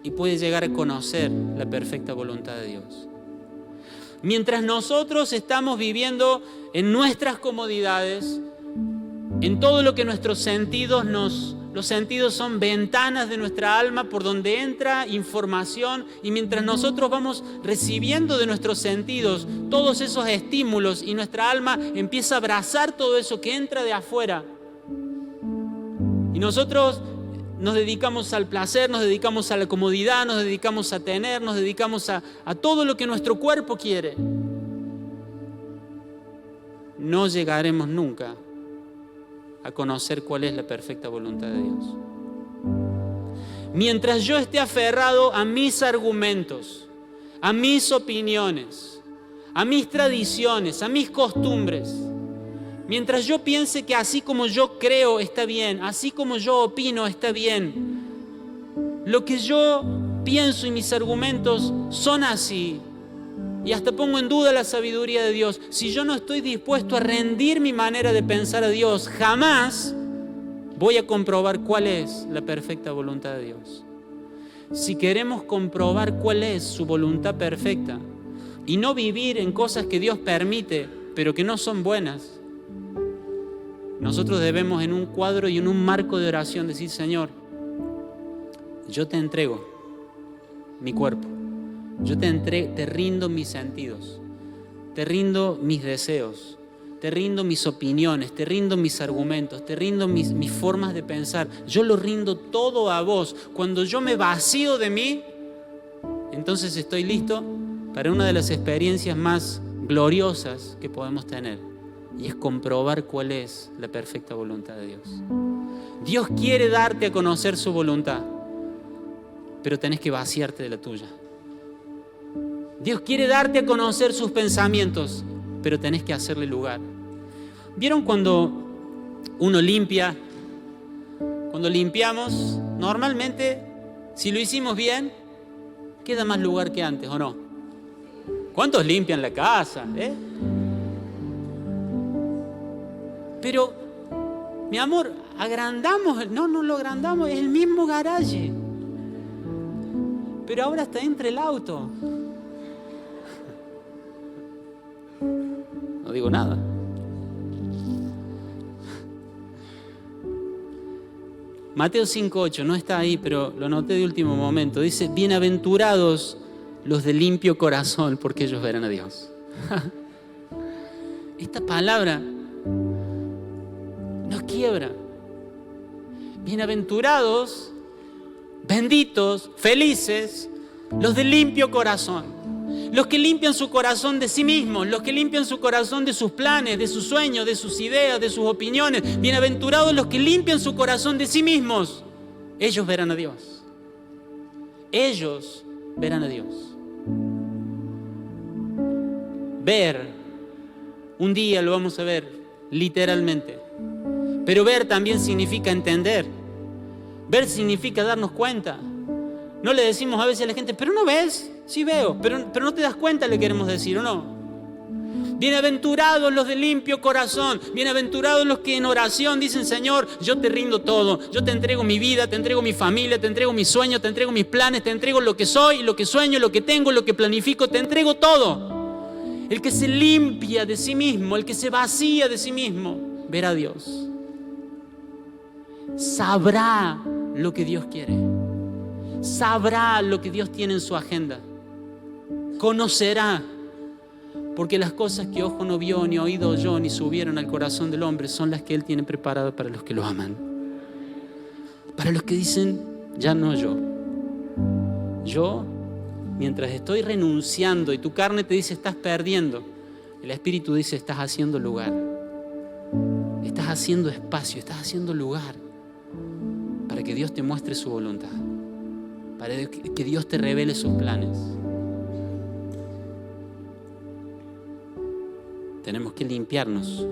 y puede llegar a conocer la perfecta voluntad de Dios. Mientras nosotros estamos viviendo en nuestras comodidades, en todo lo que nuestros sentidos los sentidos son ventanas de nuestra alma por donde entra información, y mientras nosotros vamos recibiendo de nuestros sentidos todos esos estímulos y nuestra alma empieza a abrazar todo eso que entra de afuera, y nosotros nos dedicamos al placer, nos dedicamos a la comodidad, nos dedicamos a tener, nos dedicamos a todo lo que nuestro cuerpo quiere, no llegaremos nunca a conocer cuál es la perfecta voluntad de Dios. Mientras yo esté aferrado a mis argumentos, a mis opiniones, a mis tradiciones, a mis costumbres, mientras yo piense que así como yo creo está bien, así como yo opino está bien, lo que yo pienso y mis argumentos son así, y hasta pongo en duda la sabiduría de Dios, si yo no estoy dispuesto a rendir mi manera de pensar a Dios, jamás voy a comprobar cuál es la perfecta voluntad de Dios. Si queremos comprobar cuál es su voluntad perfecta y no vivir en cosas que Dios permite, pero que no son buenas, nosotros debemos en un cuadro y en un marco de oración decir, Señor, yo te entrego mi cuerpo. Yo te rindo mis sentidos, te rindo mis deseos, te rindo mis opiniones, te rindo mis argumentos, te rindo mis formas de pensar. Yo lo rindo todo a vos. Cuando yo me vacío de mí, entonces estoy listo para una de las experiencias más gloriosas que podemos tener, y es comprobar cuál es la perfecta voluntad de Dios. Dios quiere darte a conocer su voluntad, pero tenés que vaciarte de la tuya. Dios quiere darte a conocer sus pensamientos, pero tenés que hacerle lugar. ¿Vieron cuando uno limpia? Cuando limpiamos, normalmente, si lo hicimos bien, queda más lugar que antes, ¿o no? ¿Cuántos limpian la casa? Pero, mi amor, agrandamos, no lo agrandamos, es el mismo garaje. Pero ahora está entre el auto. No digo nada. Mateo 5:8, no está ahí, pero lo noté de último momento. Dice, bienaventurados los de limpio corazón, porque ellos verán a Dios. Esta palabra nos quiebra. Bienaventurados, benditos, felices, los de limpio corazón. Los que limpian su corazón de sí mismos, los que limpian su corazón de sus planes, de sus sueños, de sus ideas, de sus opiniones. Bienaventurados los que limpian su corazón de sí mismos. Ellos verán a Dios. Ellos verán a Dios. Ver, un día lo vamos a ver, literalmente. Pero ver también significa entender. Ver significa darnos cuenta. No le decimos a veces a la gente, pero no ves, sí veo, pero no te das cuenta, le queremos decir, ¿o no? Bienaventurados los de limpio corazón, bienaventurados los que en oración dicen, Señor, yo te rindo todo, yo te entrego mi vida, te entrego mi familia, te entrego mis sueños, te entrego mis planes, te entrego lo que soy, lo que sueño, lo que tengo, lo que planifico, te entrego todo. El que se limpia de sí mismo, el que se vacía de sí mismo, verá a Dios. Sabrá lo que Dios quiere. Sabrá lo que Dios tiene en su agenda. Conocerá. Porque las cosas que ojo no vio, ni oído oyó, ni subieron al corazón del hombre son las que Él tiene preparadas para los que lo aman. Para los que dicen, ya no yo. Yo, mientras estoy renunciando y tu carne te dice, estás perdiendo, el Espíritu dice, estás haciendo lugar. Estás haciendo espacio, estás haciendo lugar para que Dios te muestre su voluntad. Para que Dios te revele sus planes. Tenemos que limpiarnos.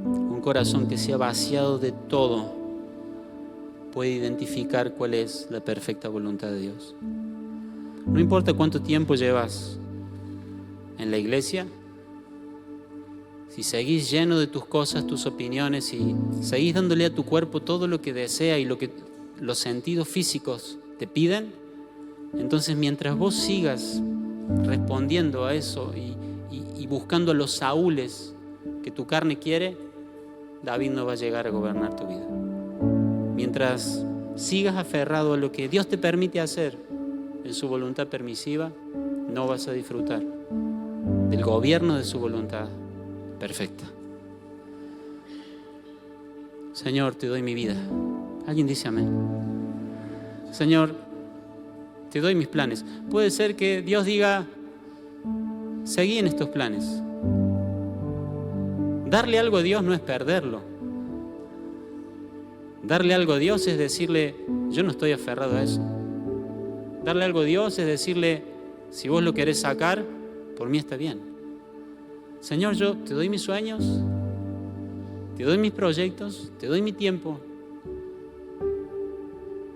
Un corazón que sea vaciado de todo puede identificar cuál es la perfecta voluntad de Dios. No importa cuánto tiempo llevas en la iglesia, si seguís lleno de tus cosas, tus opiniones, y seguís dándole a tu cuerpo todo lo que desea y lo que los sentidos físicos te piden, entonces mientras vos sigas respondiendo a eso y buscando a los Saúles que tu carne quiere, David no va a llegar a gobernar tu vida. Mientras sigas aferrado a lo que Dios te permite hacer en su voluntad permisiva, no vas a disfrutar del gobierno de su voluntad perfecta. Señor, te doy mi vida. ¿Alguien dice amén? Señor, te doy mis planes. Puede ser que Dios diga, seguí en estos planes. Darle algo a Dios no es perderlo. Darle algo a Dios es decirle, yo no estoy aferrado a eso. Darle algo a Dios es decirle, si vos lo querés sacar, por mí está bien. Señor, yo te doy mis sueños, te doy mis proyectos, te doy mi tiempo.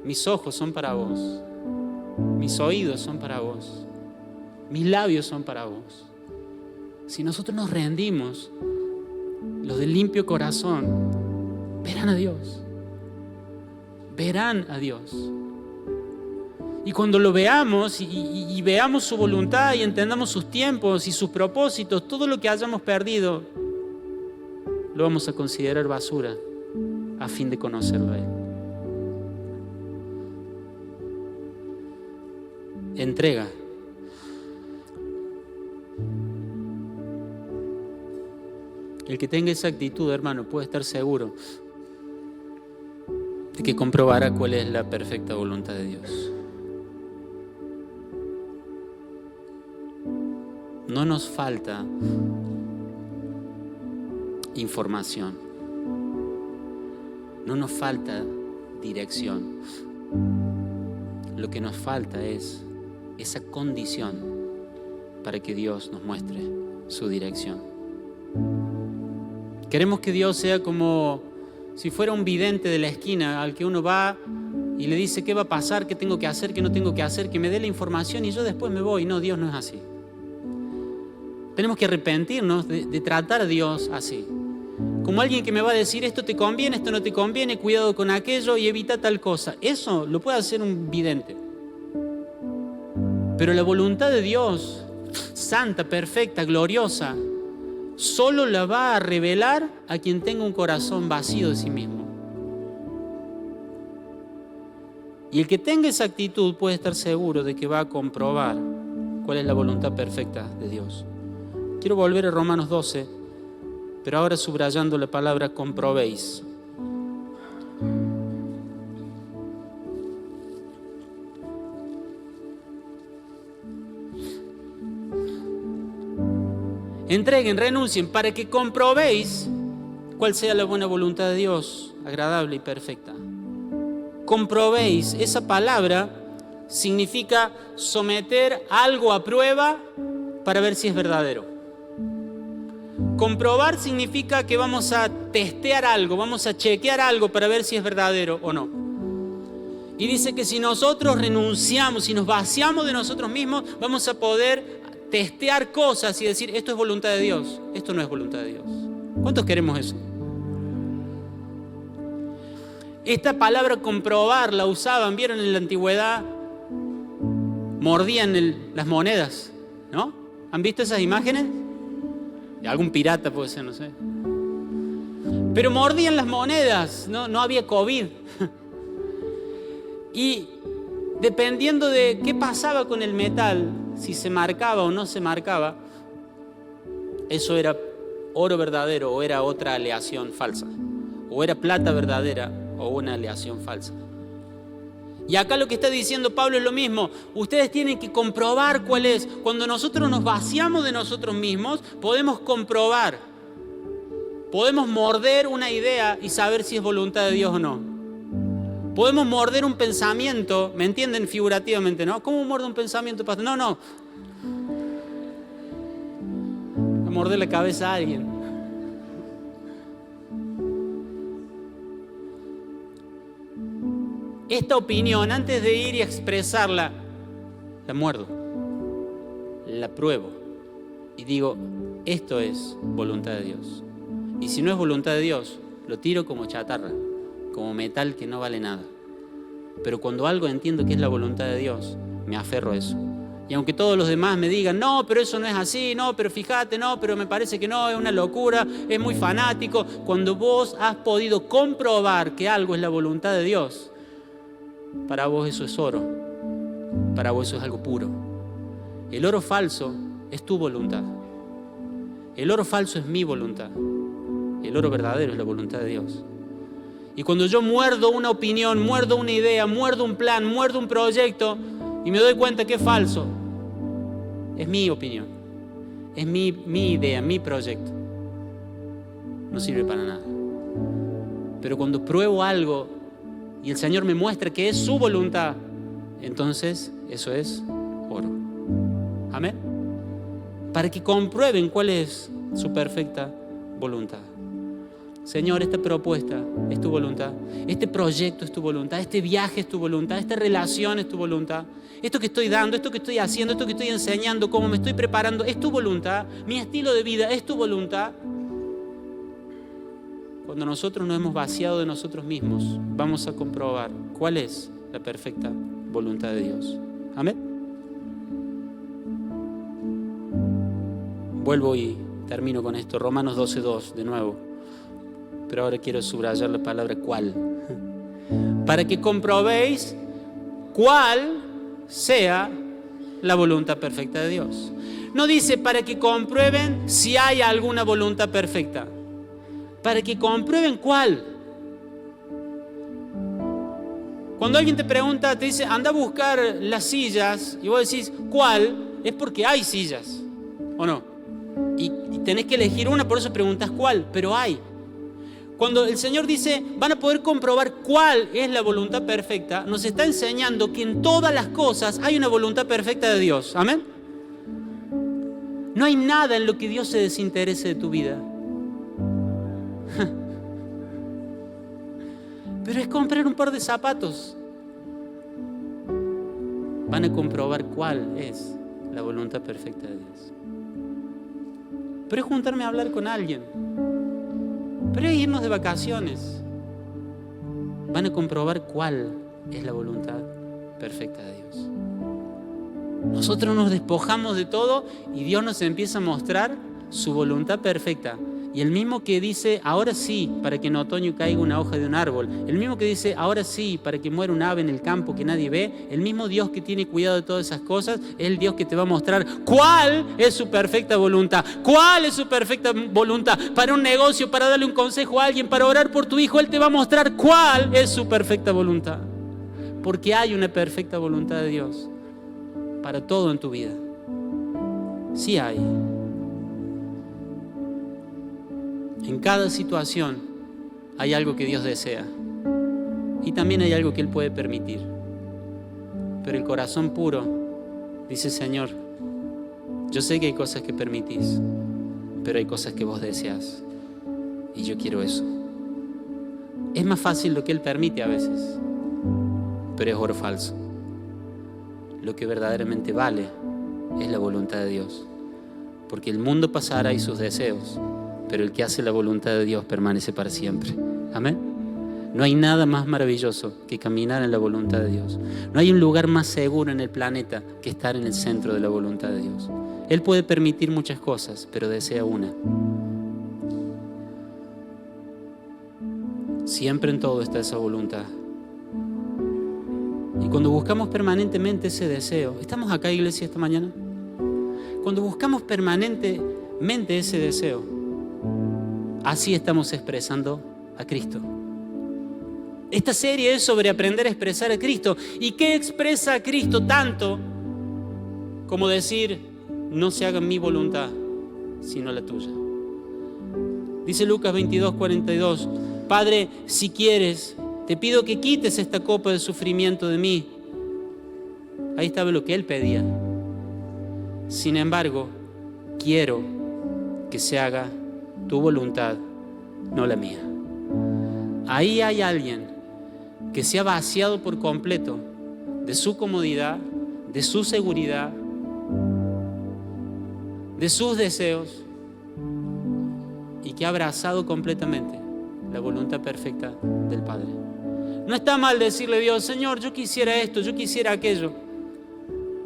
Mis ojos son para vos. Mis oídos son para vos. Mis labios son para vos. Si nosotros nos rendimos, los de limpio corazón verán a Dios. Verán a Dios. Y cuando lo veamos y veamos su voluntad y entendamos sus tiempos y sus propósitos, todo lo que hayamos perdido, lo vamos a considerar basura a fin de conocerlo a Él. Entrega. El que tenga esa actitud, hermano, puede estar seguro de que comprobará cuál es la perfecta voluntad de Dios. No nos falta información, no nos falta dirección. Lo que nos falta es esa condición para que Dios nos muestre su dirección. Queremos que Dios sea como si fuera un vidente de la esquina al que uno va y le dice qué va a pasar, qué tengo que hacer, qué no tengo que hacer, que me dé la información y yo después me voy. No, Dios no es así. Tenemos que arrepentirnos de tratar a Dios así. Como alguien que me va a decir esto te conviene, esto no te conviene, cuidado con aquello y evita tal cosa. Eso lo puede hacer un vidente. Pero la voluntad de Dios, santa, perfecta, gloriosa, solo la va a revelar a quien tenga un corazón vacío de sí mismo. Y el que tenga esa actitud puede estar seguro de que va a comprobar cuál es la voluntad perfecta de Dios. Quiero volver a Romanos 12, pero ahora subrayando la palabra comprobéis. Entreguen, renuncien para que comprobéis cuál sea la buena voluntad de Dios, agradable y perfecta. Comprobéis, esa palabra significa someter algo a prueba para ver si es verdadero. Comprobar significa que vamos a testear algo, vamos a chequear algo para ver si es verdadero o no. Y dice que si nosotros renunciamos, si nos vaciamos de nosotros mismos, vamos a poder testear cosas y decir, esto es voluntad de Dios, esto no es voluntad de Dios. ¿Cuántos queremos eso? Esta palabra comprobar la usaban, vieron en la antigüedad, mordían las monedas, ¿no? ¿Han visto esas imágenes? Algún pirata puede ser, no sé. Pero mordían las monedas, no había COVID. Y dependiendo de qué pasaba con el metal, si se marcaba o no se marcaba, eso era oro verdadero o era otra aleación falsa. O era plata verdadera o una aleación falsa. Y acá lo que está diciendo Pablo es lo mismo. Ustedes tienen que comprobar cuál es. Cuando nosotros nos vaciamos de nosotros mismos, podemos comprobar. Podemos morder una idea y saber si es voluntad de Dios o no. Podemos morder un pensamiento, ¿me entienden figurativamente, no? ¿Cómo muerde un pensamiento, pastor? No. A morder la cabeza a alguien. Esta opinión, antes de ir y expresarla, la muerdo, la pruebo y digo, esto es voluntad de Dios. Y si no es voluntad de Dios, lo tiro como chatarra, como metal que no vale nada. Pero cuando algo entiendo que es la voluntad de Dios, me aferro a eso. Y aunque todos los demás me digan, no, pero eso no es así, no, pero fíjate, no, pero me parece que no, es una locura, es muy fanático. Cuando vos has podido comprobar que algo es la voluntad de Dios, para vos eso es oro, para vos eso es algo puro. El oro falso es tu voluntad. El oro falso es mi voluntad. El oro verdadero es la voluntad de Dios. Y cuando yo muerdo una opinión, muerdo una idea, muerdo un plan, muerdo un proyecto y me doy cuenta que es falso, es mi opinión, es mi idea, mi proyecto. No sirve para nada. Pero cuando pruebo algo y el Señor me muestra que es su voluntad, entonces eso es oro. Amén. Para que comprueben cuál es su perfecta voluntad. Señor, esta propuesta es tu voluntad, este proyecto es tu voluntad, este viaje es tu voluntad, esta relación es tu voluntad, esto que estoy dando, esto que estoy haciendo, esto que estoy enseñando, cómo me estoy preparando, es tu voluntad, mi estilo de vida es tu voluntad. Cuando nosotros nos hemos vaciado de nosotros mismos, vamos a comprobar cuál es la perfecta voluntad de Dios. Amén. Vuelvo y termino con esto, Romanos 12:2 de nuevo. Pero ahora quiero subrayar la palabra cuál. Para que comprobéis cuál sea la voluntad perfecta de Dios. No dice para que comprueben si hay alguna voluntad perfecta. Para que comprueben cuál. Cuando alguien te pregunta, te dice, anda a buscar las sillas, y vos decís, ¿cuál? Es porque hay sillas, ¿o no? Y tenés que elegir una, por eso preguntás cuál, pero hay. Cuando el Señor dice, van a poder comprobar cuál es la voluntad perfecta, nos está enseñando que en todas las cosas hay una voluntad perfecta de Dios. ¿Amén? No hay nada en lo que Dios se desinterese de tu vida. Pero es comprar un par de zapatos. Van a comprobar cuál es la voluntad perfecta de Dios. Pero es juntarme a hablar con alguien. Pero es irnos de vacaciones. Van a comprobar cuál es la voluntad perfecta de Dios. Nosotros nos despojamos de todo y Dios nos empieza a mostrar su voluntad perfecta. Y el mismo que dice, ahora sí, para que en otoño caiga una hoja de un árbol. El mismo que dice, ahora sí, para que muera un ave en el campo que nadie ve. El mismo Dios que tiene cuidado de todas esas cosas es el Dios que te va a mostrar cuál es su perfecta voluntad. ¿Cuál es su perfecta voluntad? Para un negocio, para darle un consejo a alguien, para orar por tu hijo, Él te va a mostrar cuál es su perfecta voluntad. Porque hay una perfecta voluntad de Dios para todo en tu vida. Sí hay. En cada situación hay algo que Dios desea y también hay algo que Él puede permitir. Pero el corazón puro dice, Señor, yo sé que hay cosas que permitís, pero hay cosas que vos deseas y yo quiero eso. Es más fácil lo que Él permite a veces, pero es oro falso. Lo que verdaderamente vale es la voluntad de Dios, porque el mundo pasará y sus deseos, pero el que hace la voluntad de Dios permanece para siempre. Amén. No hay nada más maravilloso que caminar en la voluntad de Dios. No hay un lugar más seguro en el planeta que estar en el centro de la voluntad de Dios. Él puede permitir muchas cosas, pero desea una. Siempre en todo está esa voluntad. Y cuando buscamos permanentemente ese deseo, ¿estamos acá, iglesia, esta mañana? Cuando buscamos permanentemente ese deseo, así estamos expresando a Cristo. Esta serie es sobre aprender a expresar a Cristo. ¿Y qué expresa a Cristo tanto como decir, no se haga mi voluntad, sino la tuya? Dice Lucas 22:42, Padre, si quieres, te pido que quites esta copa de sufrimiento de mí. Ahí estaba lo que Él pedía. Sin embargo, quiero que se haga tu voluntad, no la mía. Ahí hay alguien que se ha vaciado por completo de su comodidad, de su seguridad, de sus deseos y que ha abrazado completamente la voluntad perfecta del Padre. No está mal decirle a Dios, Señor, yo quisiera esto, yo quisiera aquello.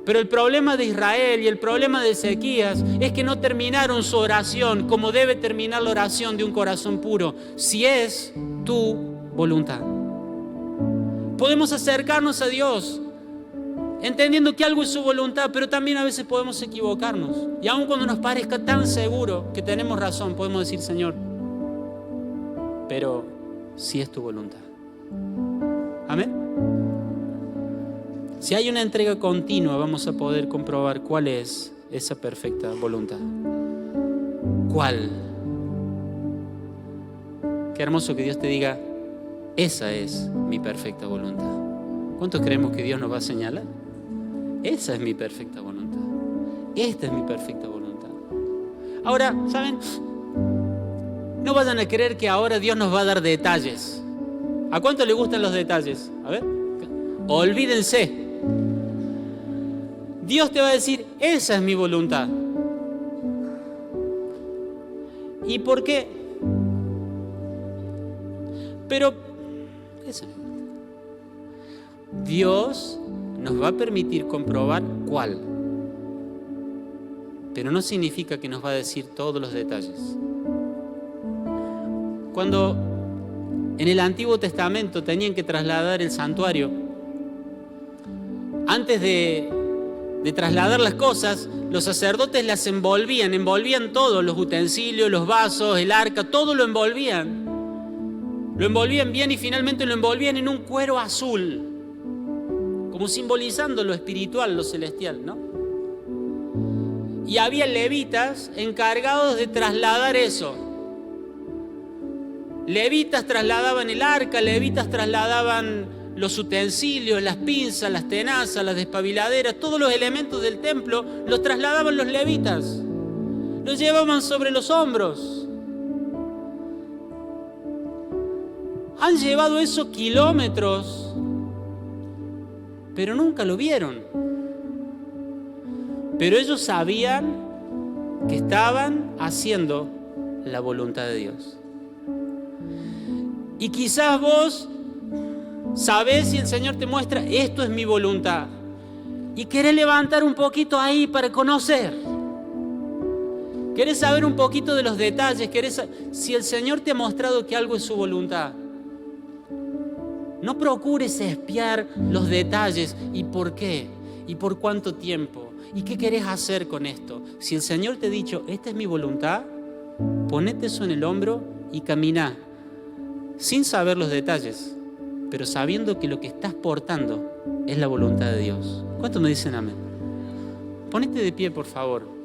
Pero el problema de Israel y el problema de Ezequías es que no terminaron su oración como debe terminar la oración de un corazón puro, si es tu voluntad. Podemos acercarnos a Dios entendiendo que algo es su voluntad, pero también a veces podemos equivocarnos. Y aun cuando nos parezca tan seguro que tenemos razón, podemos decir, Señor, pero si es tu voluntad. Amén. Si hay una entrega continua, vamos a poder comprobar cuál es esa perfecta voluntad. ¿Cuál? Qué hermoso que Dios te diga, esa es mi perfecta voluntad. ¿Cuántos creemos que Dios nos va a señalar? Esa es mi perfecta voluntad. Esta es mi perfecta voluntad. Ahora, ¿saben? No vayan a creer que ahora Dios nos va a dar detalles. ¿A cuánto le gustan los detalles? A ver. Olvídense. Dios te va a decir, esa es mi voluntad. ¿Y por qué? Pero esa es mi voluntad. Dios nos va a permitir comprobar cuál. Pero no significa que nos va a decir todos los detalles. Cuando en el Antiguo Testamento tenían que trasladar el santuario, antes de de trasladar las cosas, los sacerdotes las envolvían todo, los utensilios, los vasos, el arca, todo lo envolvían. Lo envolvían bien y finalmente lo envolvían en un cuero azul, como simbolizando lo espiritual, lo celestial, ¿no? Y había levitas encargados de trasladar eso. Levitas trasladaban el arca, levitas trasladaban los utensilios, las pinzas, las tenazas, las despabiladeras, todos los elementos del templo los trasladaban los levitas. Los llevaban sobre los hombros. Han llevado eso kilómetros, pero nunca lo vieron. Pero ellos sabían que estaban haciendo la voluntad de Dios. Y quizás vos sabés si el Señor te muestra, esto es mi voluntad. Y querés levantar un poquito ahí para conocer. Querés saber un poquito de los detalles. Si el Señor te ha mostrado que algo es su voluntad, no procures espiar los detalles y por qué, y por cuánto tiempo, y qué querés hacer con esto. Si el Señor te ha dicho, esta es mi voluntad, ponete eso en el hombro y camina, sin saber los detalles, pero sabiendo que lo que estás portando es la voluntad de Dios. ¿Cuántos me dicen amén? Ponete de pie, por favor.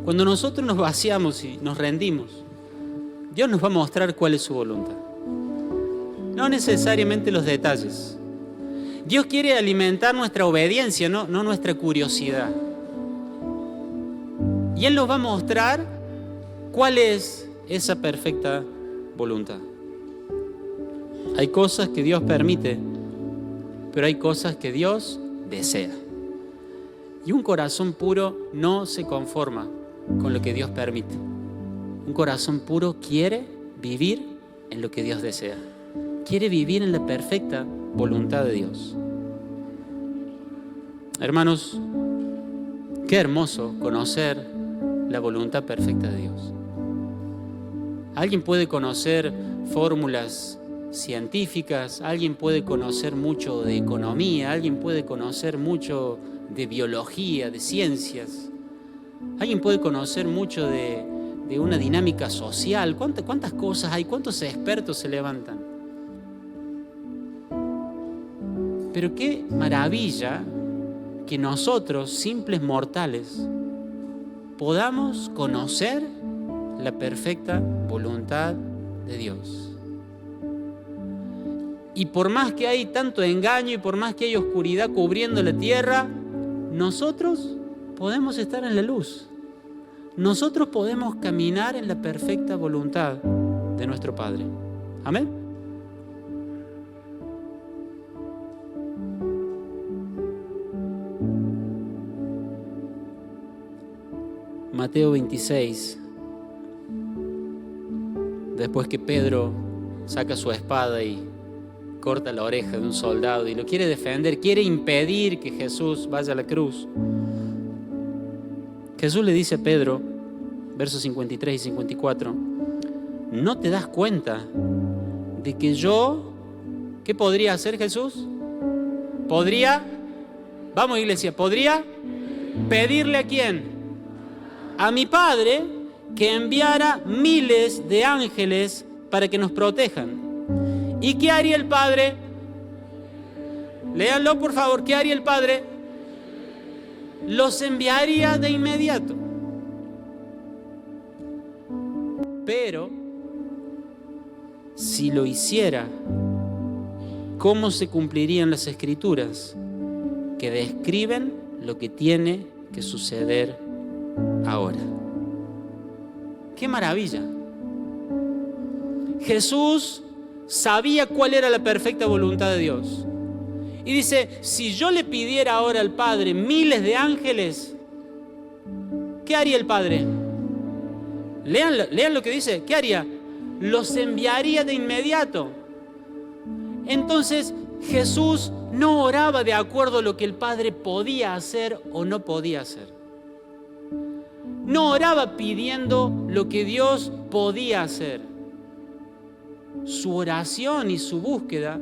Cuando nosotros nos vaciamos y nos rendimos, Dios nos va a mostrar cuál es su voluntad. No necesariamente los detalles. Dios quiere alimentar nuestra obediencia, no nuestra curiosidad. Y Él nos va a mostrar cuál es esa perfecta voluntad. Hay cosas que Dios permite, pero hay cosas que Dios desea. Y un corazón puro no se conforma con lo que Dios permite. Un corazón puro quiere vivir en lo que Dios desea. Quiere vivir en la perfecta voluntad de Dios. Hermanos, qué hermoso conocer la voluntad perfecta de Dios. Alguien puede conocer fórmulas científicas, alguien puede conocer mucho de economía, alguien puede conocer mucho de biología, de ciencias. Alguien puede conocer mucho de una dinámica social. ¿Cuántas cosas hay? ¿Cuántos expertos se levantan? Pero qué maravilla que nosotros, simples mortales, podamos conocer la perfecta voluntad de Dios. Y por más que hay tanto engaño y por más que hay oscuridad cubriendo la tierra, nosotros podemos estar en la luz. Nosotros podemos caminar en la perfecta voluntad de nuestro Padre. Amén. Mateo 26. Después que Pedro saca su espada y corta la oreja de un soldado y lo quiere defender, quiere impedir que Jesús vaya a la cruz. Jesús le dice a Pedro, versos 53 y 54, ¿no te das cuenta de que yo, qué podría hacer Jesús? Vamos iglesia, ¿podría pedirle a quién? A mi Padre que enviara miles de ángeles para que nos protejan. ¿Y qué haría el Padre? Léanlo por favor, ¿qué haría el Padre? Los enviaría de inmediato. Pero si lo hiciera, ¿cómo se cumplirían las Escrituras que describen lo que tiene que suceder ahora? ¡Qué maravilla! Jesús sabía cuál era la perfecta voluntad de Dios. Y dice, si yo le pidiera ahora al Padre miles de ángeles, ¿qué haría el Padre? Lean lo que dice, ¿qué haría? Los enviaría de inmediato. Entonces Jesús no oraba de acuerdo a lo que el Padre podía hacer o no podía hacer. no oraba pidiendo lo que Dios podía hacer. Su oración y su búsqueda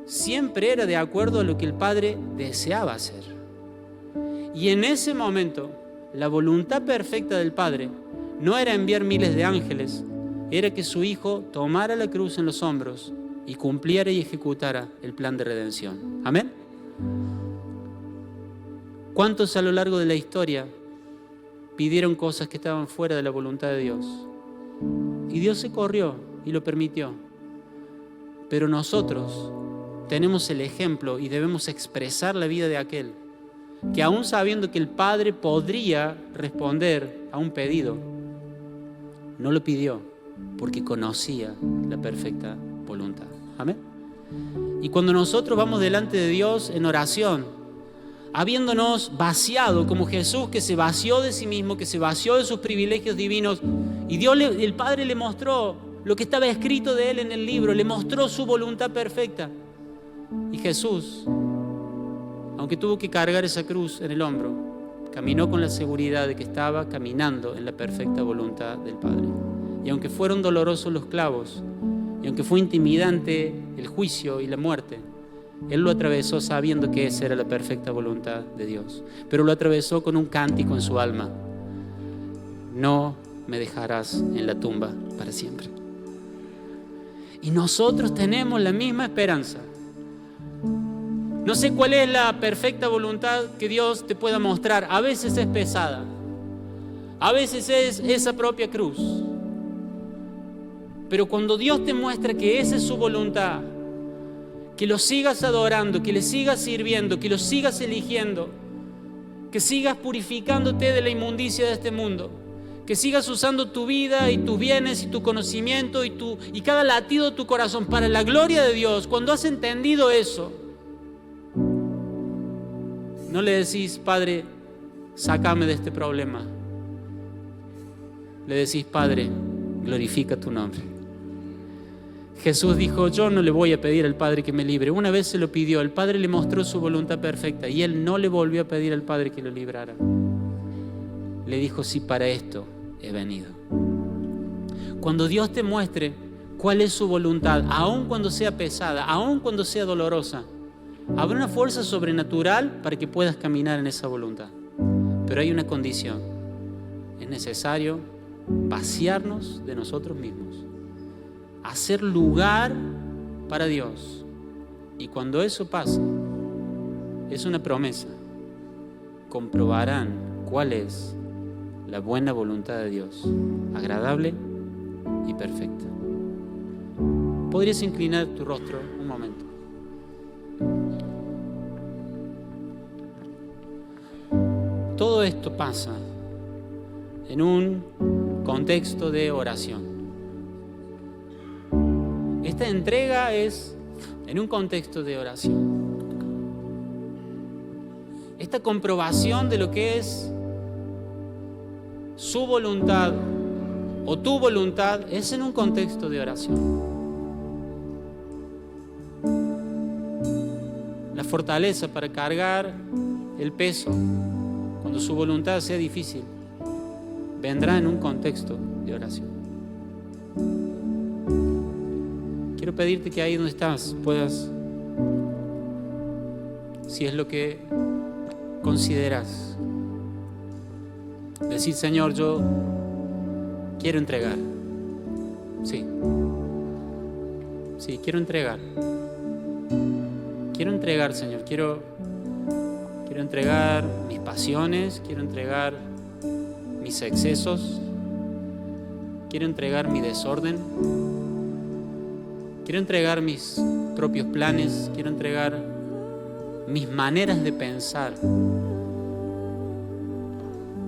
siempre era de acuerdo a lo que el Padre deseaba hacer. Y en ese momento, la voluntad perfecta del Padre no era enviar miles de ángeles, era que su Hijo tomara la cruz en los hombros y cumpliera y ejecutara el plan de redención. ¿Amén? ¿Cuántos a lo largo de la historia pidieron cosas que estaban fuera de la voluntad de Dios? Y Dios se corrió y lo permitió. Pero nosotros tenemos el ejemplo y debemos expresar la vida de aquel que, aún sabiendo que el Padre podría responder a un pedido, no lo pidió porque conocía la perfecta voluntad. Amén. Y cuando nosotros vamos delante de Dios en oración, habiéndonos vaciado como Jesús, que se vació de sí mismo, que se vació de sus privilegios divinos, y el Padre le mostró lo que estaba escrito de Él en el libro, le mostró su voluntad perfecta. Y Jesús, aunque tuvo que cargar esa cruz en el hombro, caminó con la seguridad de que estaba caminando en la perfecta voluntad del Padre. Y aunque fueron dolorosos los clavos, y aunque fue intimidante el juicio y la muerte, Él lo atravesó sabiendo que esa era la perfecta voluntad de Dios. Pero lo atravesó con un cántico en su alma: no me dejarás en la tumba para siempre. Y nosotros tenemos la misma esperanza. No sé cuál es la perfecta voluntad que Dios te pueda mostrar. A veces es pesada, a veces es esa propia cruz. Pero cuando Dios te muestra que esa es su voluntad, que lo sigas adorando, que le sigas sirviendo, que lo sigas eligiendo, que sigas purificándote de la inmundicia de este mundo, que sigas usando tu vida y tus bienes y tu conocimiento y cada latido de tu corazón para la gloria de Dios. Cuando has entendido eso, no le decís: Padre, sácame de este problema. Le decís: Padre, glorifica tu nombre. Jesús dijo: yo no le voy a pedir al Padre que me libre. Una vez se lo pidió, el Padre le mostró su voluntad perfecta y Él no le volvió a pedir al Padre que lo librara. Le dijo: sí, para esto he venido. Cuando Dios te muestre cuál es su voluntad, aun cuando sea pesada, aun cuando sea dolorosa, habrá una fuerza sobrenatural para que puedas caminar en esa voluntad. Pero hay una condición: es necesario vaciarnos de nosotros mismos, hacer lugar para Dios. Y cuando eso pase, es una promesa: comprobarán cuál es la buena voluntad de Dios, agradable y perfecta. ¿Podrías inclinar tu rostro un momento? Todo esto pasa en un contexto de oración. Esta entrega es en un contexto de oración. Esta comprobación de lo que es su voluntad o tu voluntad es en un contexto de oración. La fortaleza para cargar el peso cuando su voluntad sea difícil vendrá en un contexto de oración. Quiero pedirte que ahí donde estás puedas, si es lo que consideras, decir: Señor, yo quiero entregar. Sí, quiero entregar. Quiero entregar, Señor. Quiero entregar mis pasiones, quiero entregar mis excesos, quiero entregar mi desorden, quiero entregar mis propios planes, quiero entregar mis maneras de pensar.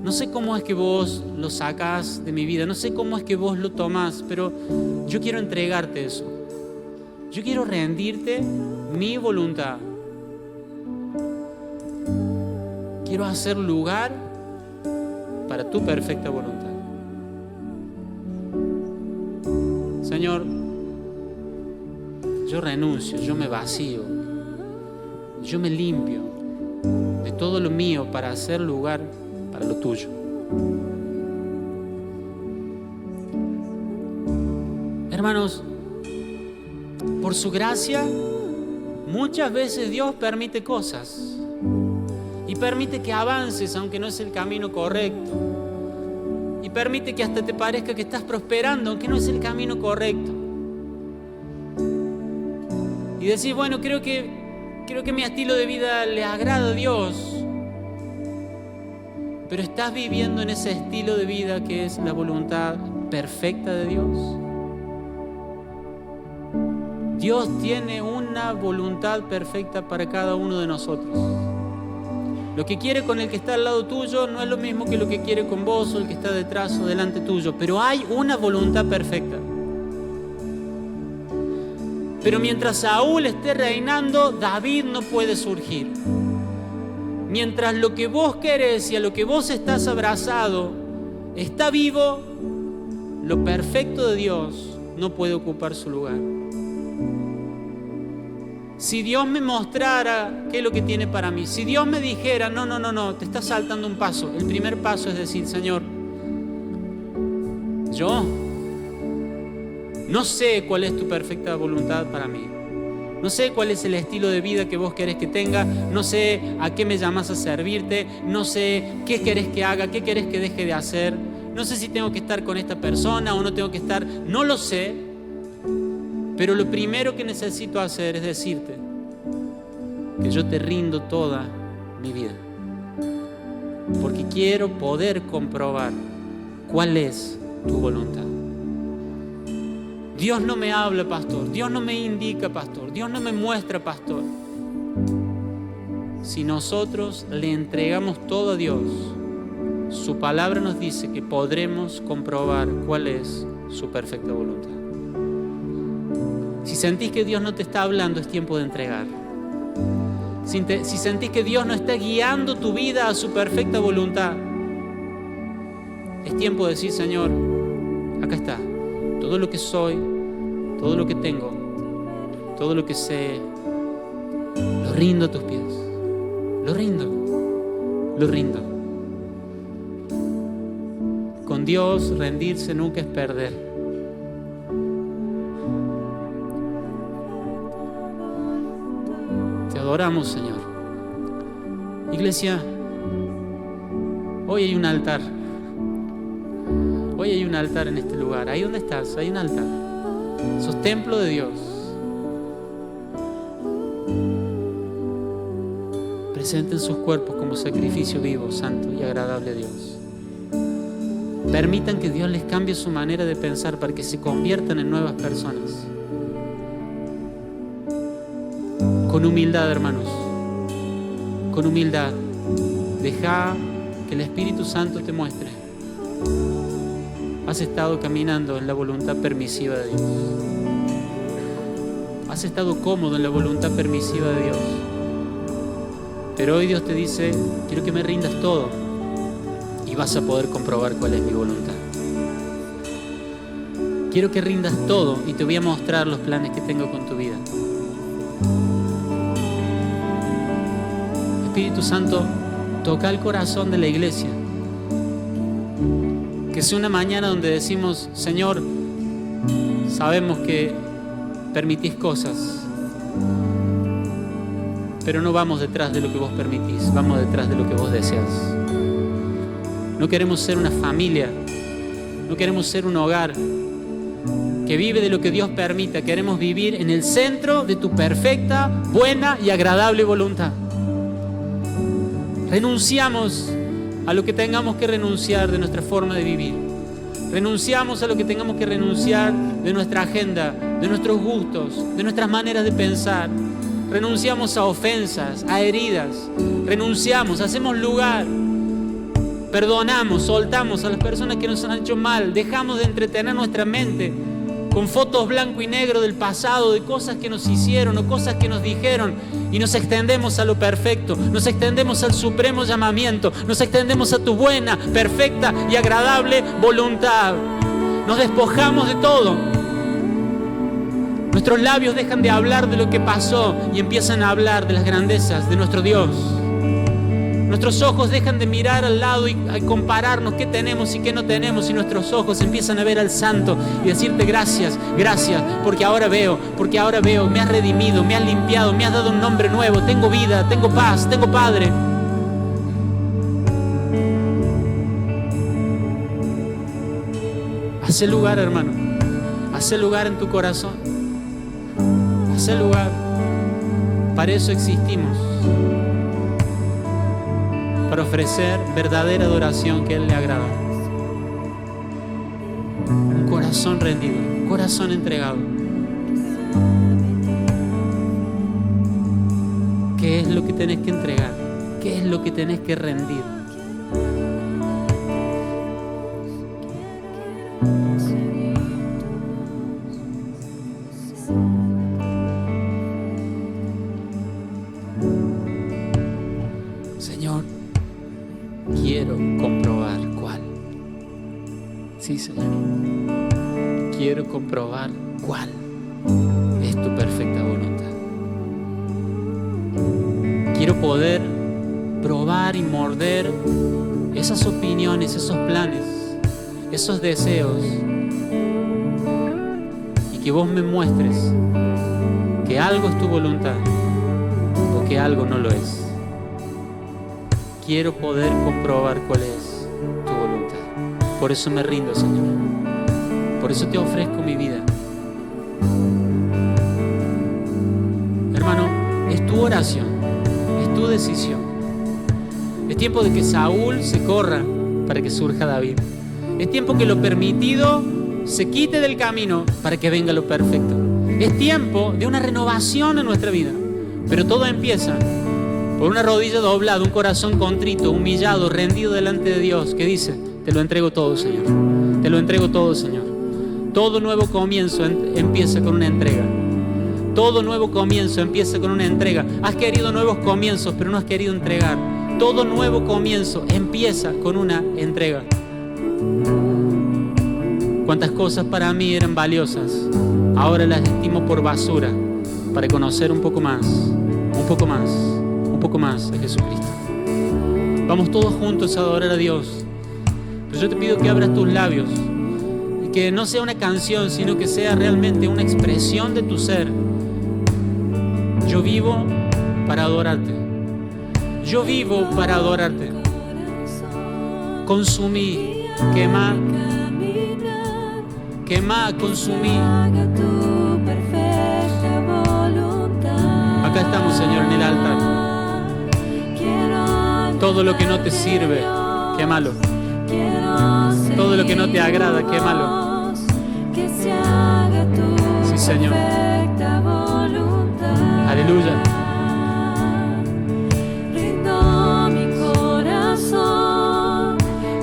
No sé cómo es que vos lo sacás de mi vida, no sé cómo es que vos lo tomás, pero yo quiero entregarte eso. Yo quiero rendirte mi voluntad. Quiero hacer lugar para tu perfecta voluntad. Señor, yo renuncio, yo me vacío, yo me limpio de todo lo mío para hacer lugar para lo tuyo. Hermanos, por su gracia, muchas veces Dios permite cosas y permite que avances aunque no es el camino correcto, y permite que hasta te parezca que estás prosperando aunque no es el camino correcto, y decís, bueno, creo que mi estilo de vida le agrada a Dios, pero ¿estás viviendo en ese estilo de vida que es la voluntad perfecta de Dios? Dios tiene una voluntad perfecta para cada uno de nosotros. Lo que quiere con el que está al lado tuyo no es lo mismo que lo que quiere con vos o el que está detrás o delante tuyo, pero hay una voluntad perfecta. Pero mientras Saúl esté reinando, David no puede surgir. Mientras lo que vos querés y a lo que vos estás abrazado está vivo, lo perfecto de Dios no puede ocupar su lugar. Si Dios me mostrara qué es lo que tiene para mí, si Dios me dijera, no, te estás saltando un paso. El primer paso es decir, Señor, yo no sé cuál es tu perfecta voluntad para mí. No sé cuál es el estilo de vida que vos querés que tenga. No sé a qué me llamas a servirte. No sé qué querés que haga, qué querés que deje de hacer. No sé si tengo que estar con esta persona o no tengo que estar. No lo sé. Pero lo primero que necesito hacer es decirte que yo te rindo toda mi vida. Porque quiero poder comprobar cuál es tu voluntad. Dios no me habla, pastor. Dios no me indica, pastor. Dios no me muestra, pastor. Si nosotros le entregamos todo a Dios, su palabra nos dice que podremos comprobar cuál es su perfecta voluntad. Si sentís que Dios no te está hablando, es tiempo de entregar. Si sentís que Dios no está guiando tu vida a su perfecta voluntad, es tiempo de decir, Señor, acá está. Todo lo que soy, todo lo que tengo, todo lo que sé, lo rindo a tus pies. Lo rindo. Con Dios, rendirse nunca es perder. Te adoramos, Señor. Iglesia, hoy hay un altar. Hoy hay un altar en este lugar. Ahí donde estás, hay un altar. Sos templo de Dios. Presenten sus cuerpos como sacrificio vivo, santo y agradable a Dios. Permitan que Dios les cambie su manera de pensar para que se conviertan en nuevas personas. Con humildad, hermanos. Con humildad. Deja que el Espíritu Santo te muestre. Has estado caminando en la voluntad permisiva de Dios. Has estado cómodo en la voluntad permisiva de Dios. Pero hoy Dios te dice, quiero que me rindas todo y vas a poder comprobar cuál es mi voluntad. Quiero que rindas todo y te voy a mostrar los planes que tengo con tu vida. Espíritu Santo, toca el corazón de la iglesia. Que sea una mañana donde decimos, Señor, sabemos que permitís cosas, pero no vamos detrás de lo que vos permitís, vamos detrás de lo que vos deseas. No queremos ser una familia, no queremos ser un hogar que vive de lo que Dios permita. Queremos vivir en el centro de tu perfecta, buena y agradable voluntad. Renunciamos a lo que tengamos que renunciar de nuestra forma de vivir. Renunciamos a lo que tengamos que renunciar de nuestra agenda, de nuestros gustos, de nuestras maneras de pensar. Renunciamos a ofensas, a heridas. Renunciamos, hacemos lugar. Perdonamos, soltamos a las personas que nos han hecho mal. Dejamos de entretener nuestra mente con fotos blanco y negro del pasado, de cosas que nos hicieron o cosas que nos dijeron, y nos extendemos a lo perfecto, nos extendemos al supremo llamamiento, nos extendemos a tu buena, perfecta y agradable voluntad. Nos despojamos de todo. Nuestros labios dejan de hablar de lo que pasó y empiezan a hablar de las grandezas de nuestro Dios. Nuestros ojos dejan de mirar al lado y compararnos qué tenemos y qué no tenemos, y nuestros ojos empiezan a ver al Santo y decirte gracias, gracias, porque ahora veo, me has redimido, me has limpiado, me has dado un nombre nuevo, tengo vida, tengo paz, tengo Padre. Haz lugar, hermano, haz lugar en tu corazón, haz lugar. Para eso existimos, para ofrecer verdadera adoración que a Él le agrada. Un corazón rendido, un corazón entregado. ¿Qué es lo que tenés que entregar? ¿Qué es lo que tenés que rendir? Señor, quiero comprobar cuál. Sí, Señor. Quiero comprobar cuál es tu perfecta voluntad. Quiero poder probar y morder esas opiniones, esos planes, esos deseos, y que vos me muestres que algo es tu voluntad o que algo no lo es. Quiero poder comprobar cuál es tu voluntad. Por eso me rindo, Señor. Por eso te ofrezco mi vida. Hermano, es tu oración, es tu decisión. Es tiempo de que Saúl se corra para que surja David. Es tiempo que lo permitido se quite del camino para que venga lo perfecto. Es tiempo de una renovación en nuestra vida. Pero todo empieza por una rodilla doblada, un corazón contrito, humillado, rendido delante de Dios, que dice: te lo entrego todo, Señor. Te lo entrego todo, Señor. Todo nuevo comienzo empieza con una entrega. Todo nuevo comienzo empieza con una entrega. Has querido nuevos comienzos, pero no has querido entregar. Todo nuevo comienzo empieza con una entrega. Cuántas cosas para mí eran valiosas, ahora las estimo por basura para conocer un poco más de Jesucristo. Vamos todos juntos a adorar a Dios. Pero yo te pido que abras tus labios y que no sea una canción, sino que sea realmente una expresión de tu ser. Yo vivo para adorarte. Yo vivo para adorarte. Consumí, quemá, consumí. Acá estamos, Señor, en el altar. Todo lo que no te sirve, quémalo. Todo lo que no te agrada, quémalo. Sí, Señor. Aleluya. Rindo mi corazón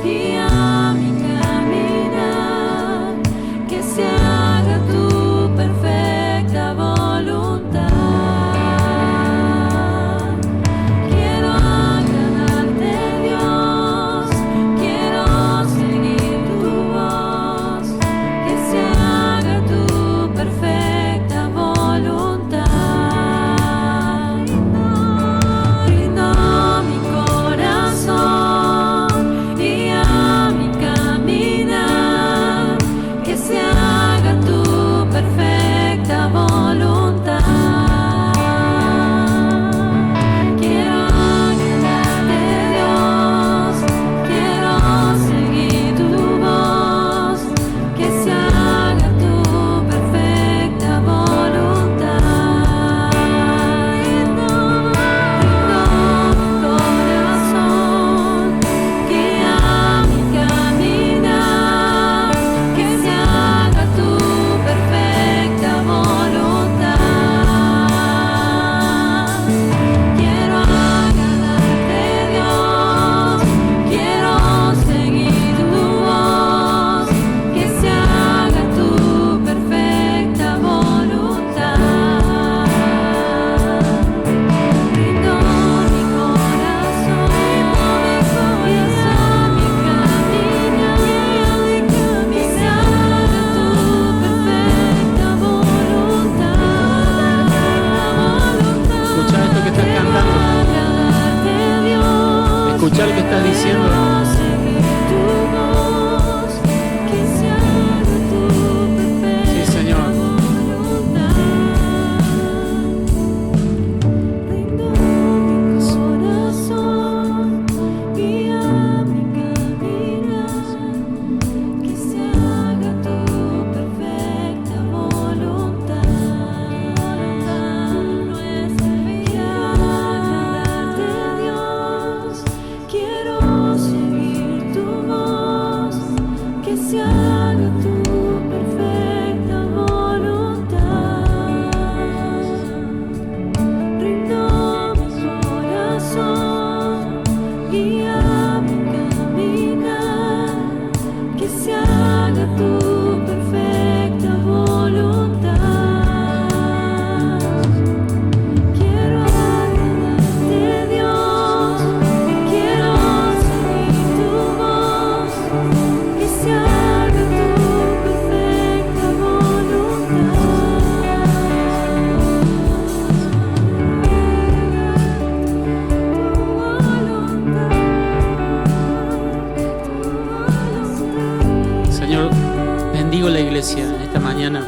y a mi caminar, que se haga tu perfecta voluntad. Quiero agradarte, Dios, quiero seguir tu voz, que se haga tu perfecta voluntad. iglesia en esta mañana.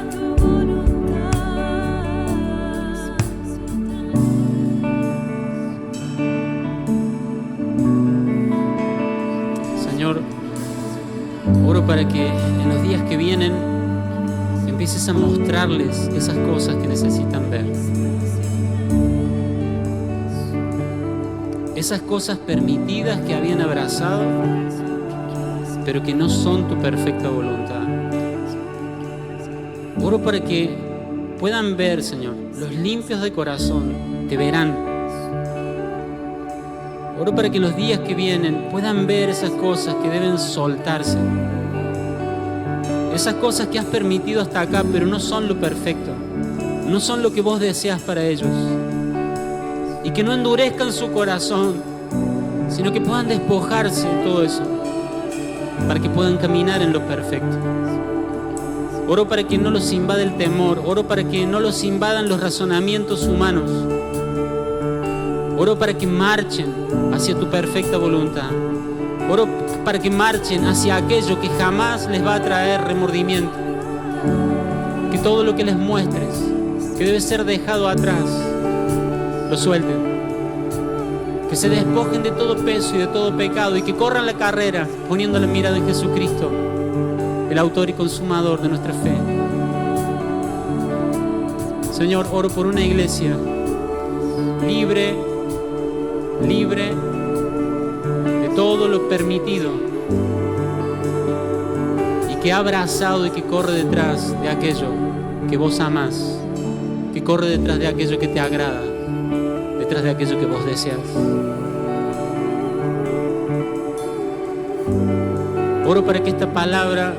Señor, oro para que en los días que vienen empieces a mostrarles esas cosas que necesitan ver. Esas cosas permitidas que habían abrazado, pero que no son tu perfecta voluntad. Oro para que puedan ver, Señor, los limpios de corazón te verán. Oro para que los días que vienen puedan ver esas cosas que deben soltarse. Esas cosas que has permitido hasta acá, pero no son lo perfecto. No son lo que vos deseas para ellos. Y que no endurezcan su corazón, sino que puedan despojarse de todo eso, para que puedan caminar en lo perfecto. Oro para que no los invade el temor. Oro para que no los invadan los razonamientos humanos. Oro para que marchen hacia tu perfecta voluntad. Oro para que marchen hacia aquello que jamás les va a traer remordimiento. Que todo lo que les muestres, que debe ser dejado atrás, lo suelten. Que se despojen de todo peso y de todo pecado y que corran la carrera poniendo la mirada en Jesucristo, el autor y consumador de nuestra fe. Señor, oro por una iglesia libre de todo lo permitido y que ha abrazado y que corre detrás de aquello que vos amás, que corre detrás de aquello que te agrada, detrás de aquello que vos deseas. Oro para que esta palabra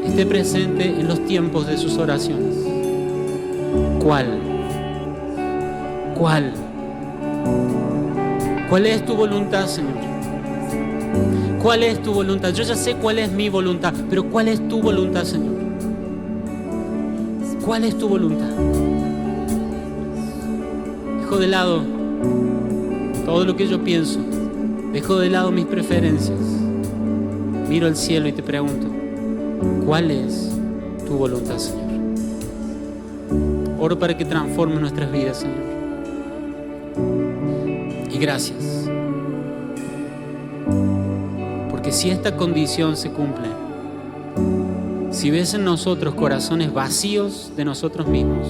esté presente en los tiempos de sus oraciones. ¿Cuál? ¿Cuál es tu voluntad, Señor? ¿Cuál es tu voluntad? Yo ya sé cuál es mi voluntad, pero ¿cuál es tu voluntad, Señor? ¿Cuál es tu voluntad? Dejo de lado todo lo que yo pienso. Dejo de lado mis preferencias. Miro al cielo y te pregunto, ¿cuál es tu voluntad, Señor? Oro para que transforme nuestras vidas, Señor. Y gracias. Porque si esta condición se cumple, si ves en nosotros corazones vacíos de nosotros mismos,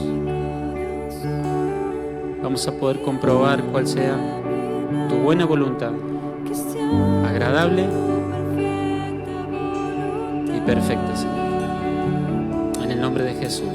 vamos a poder comprobar cuál sea tu buena voluntad, agradable y perfecta, Señor. En el nombre de Jesús.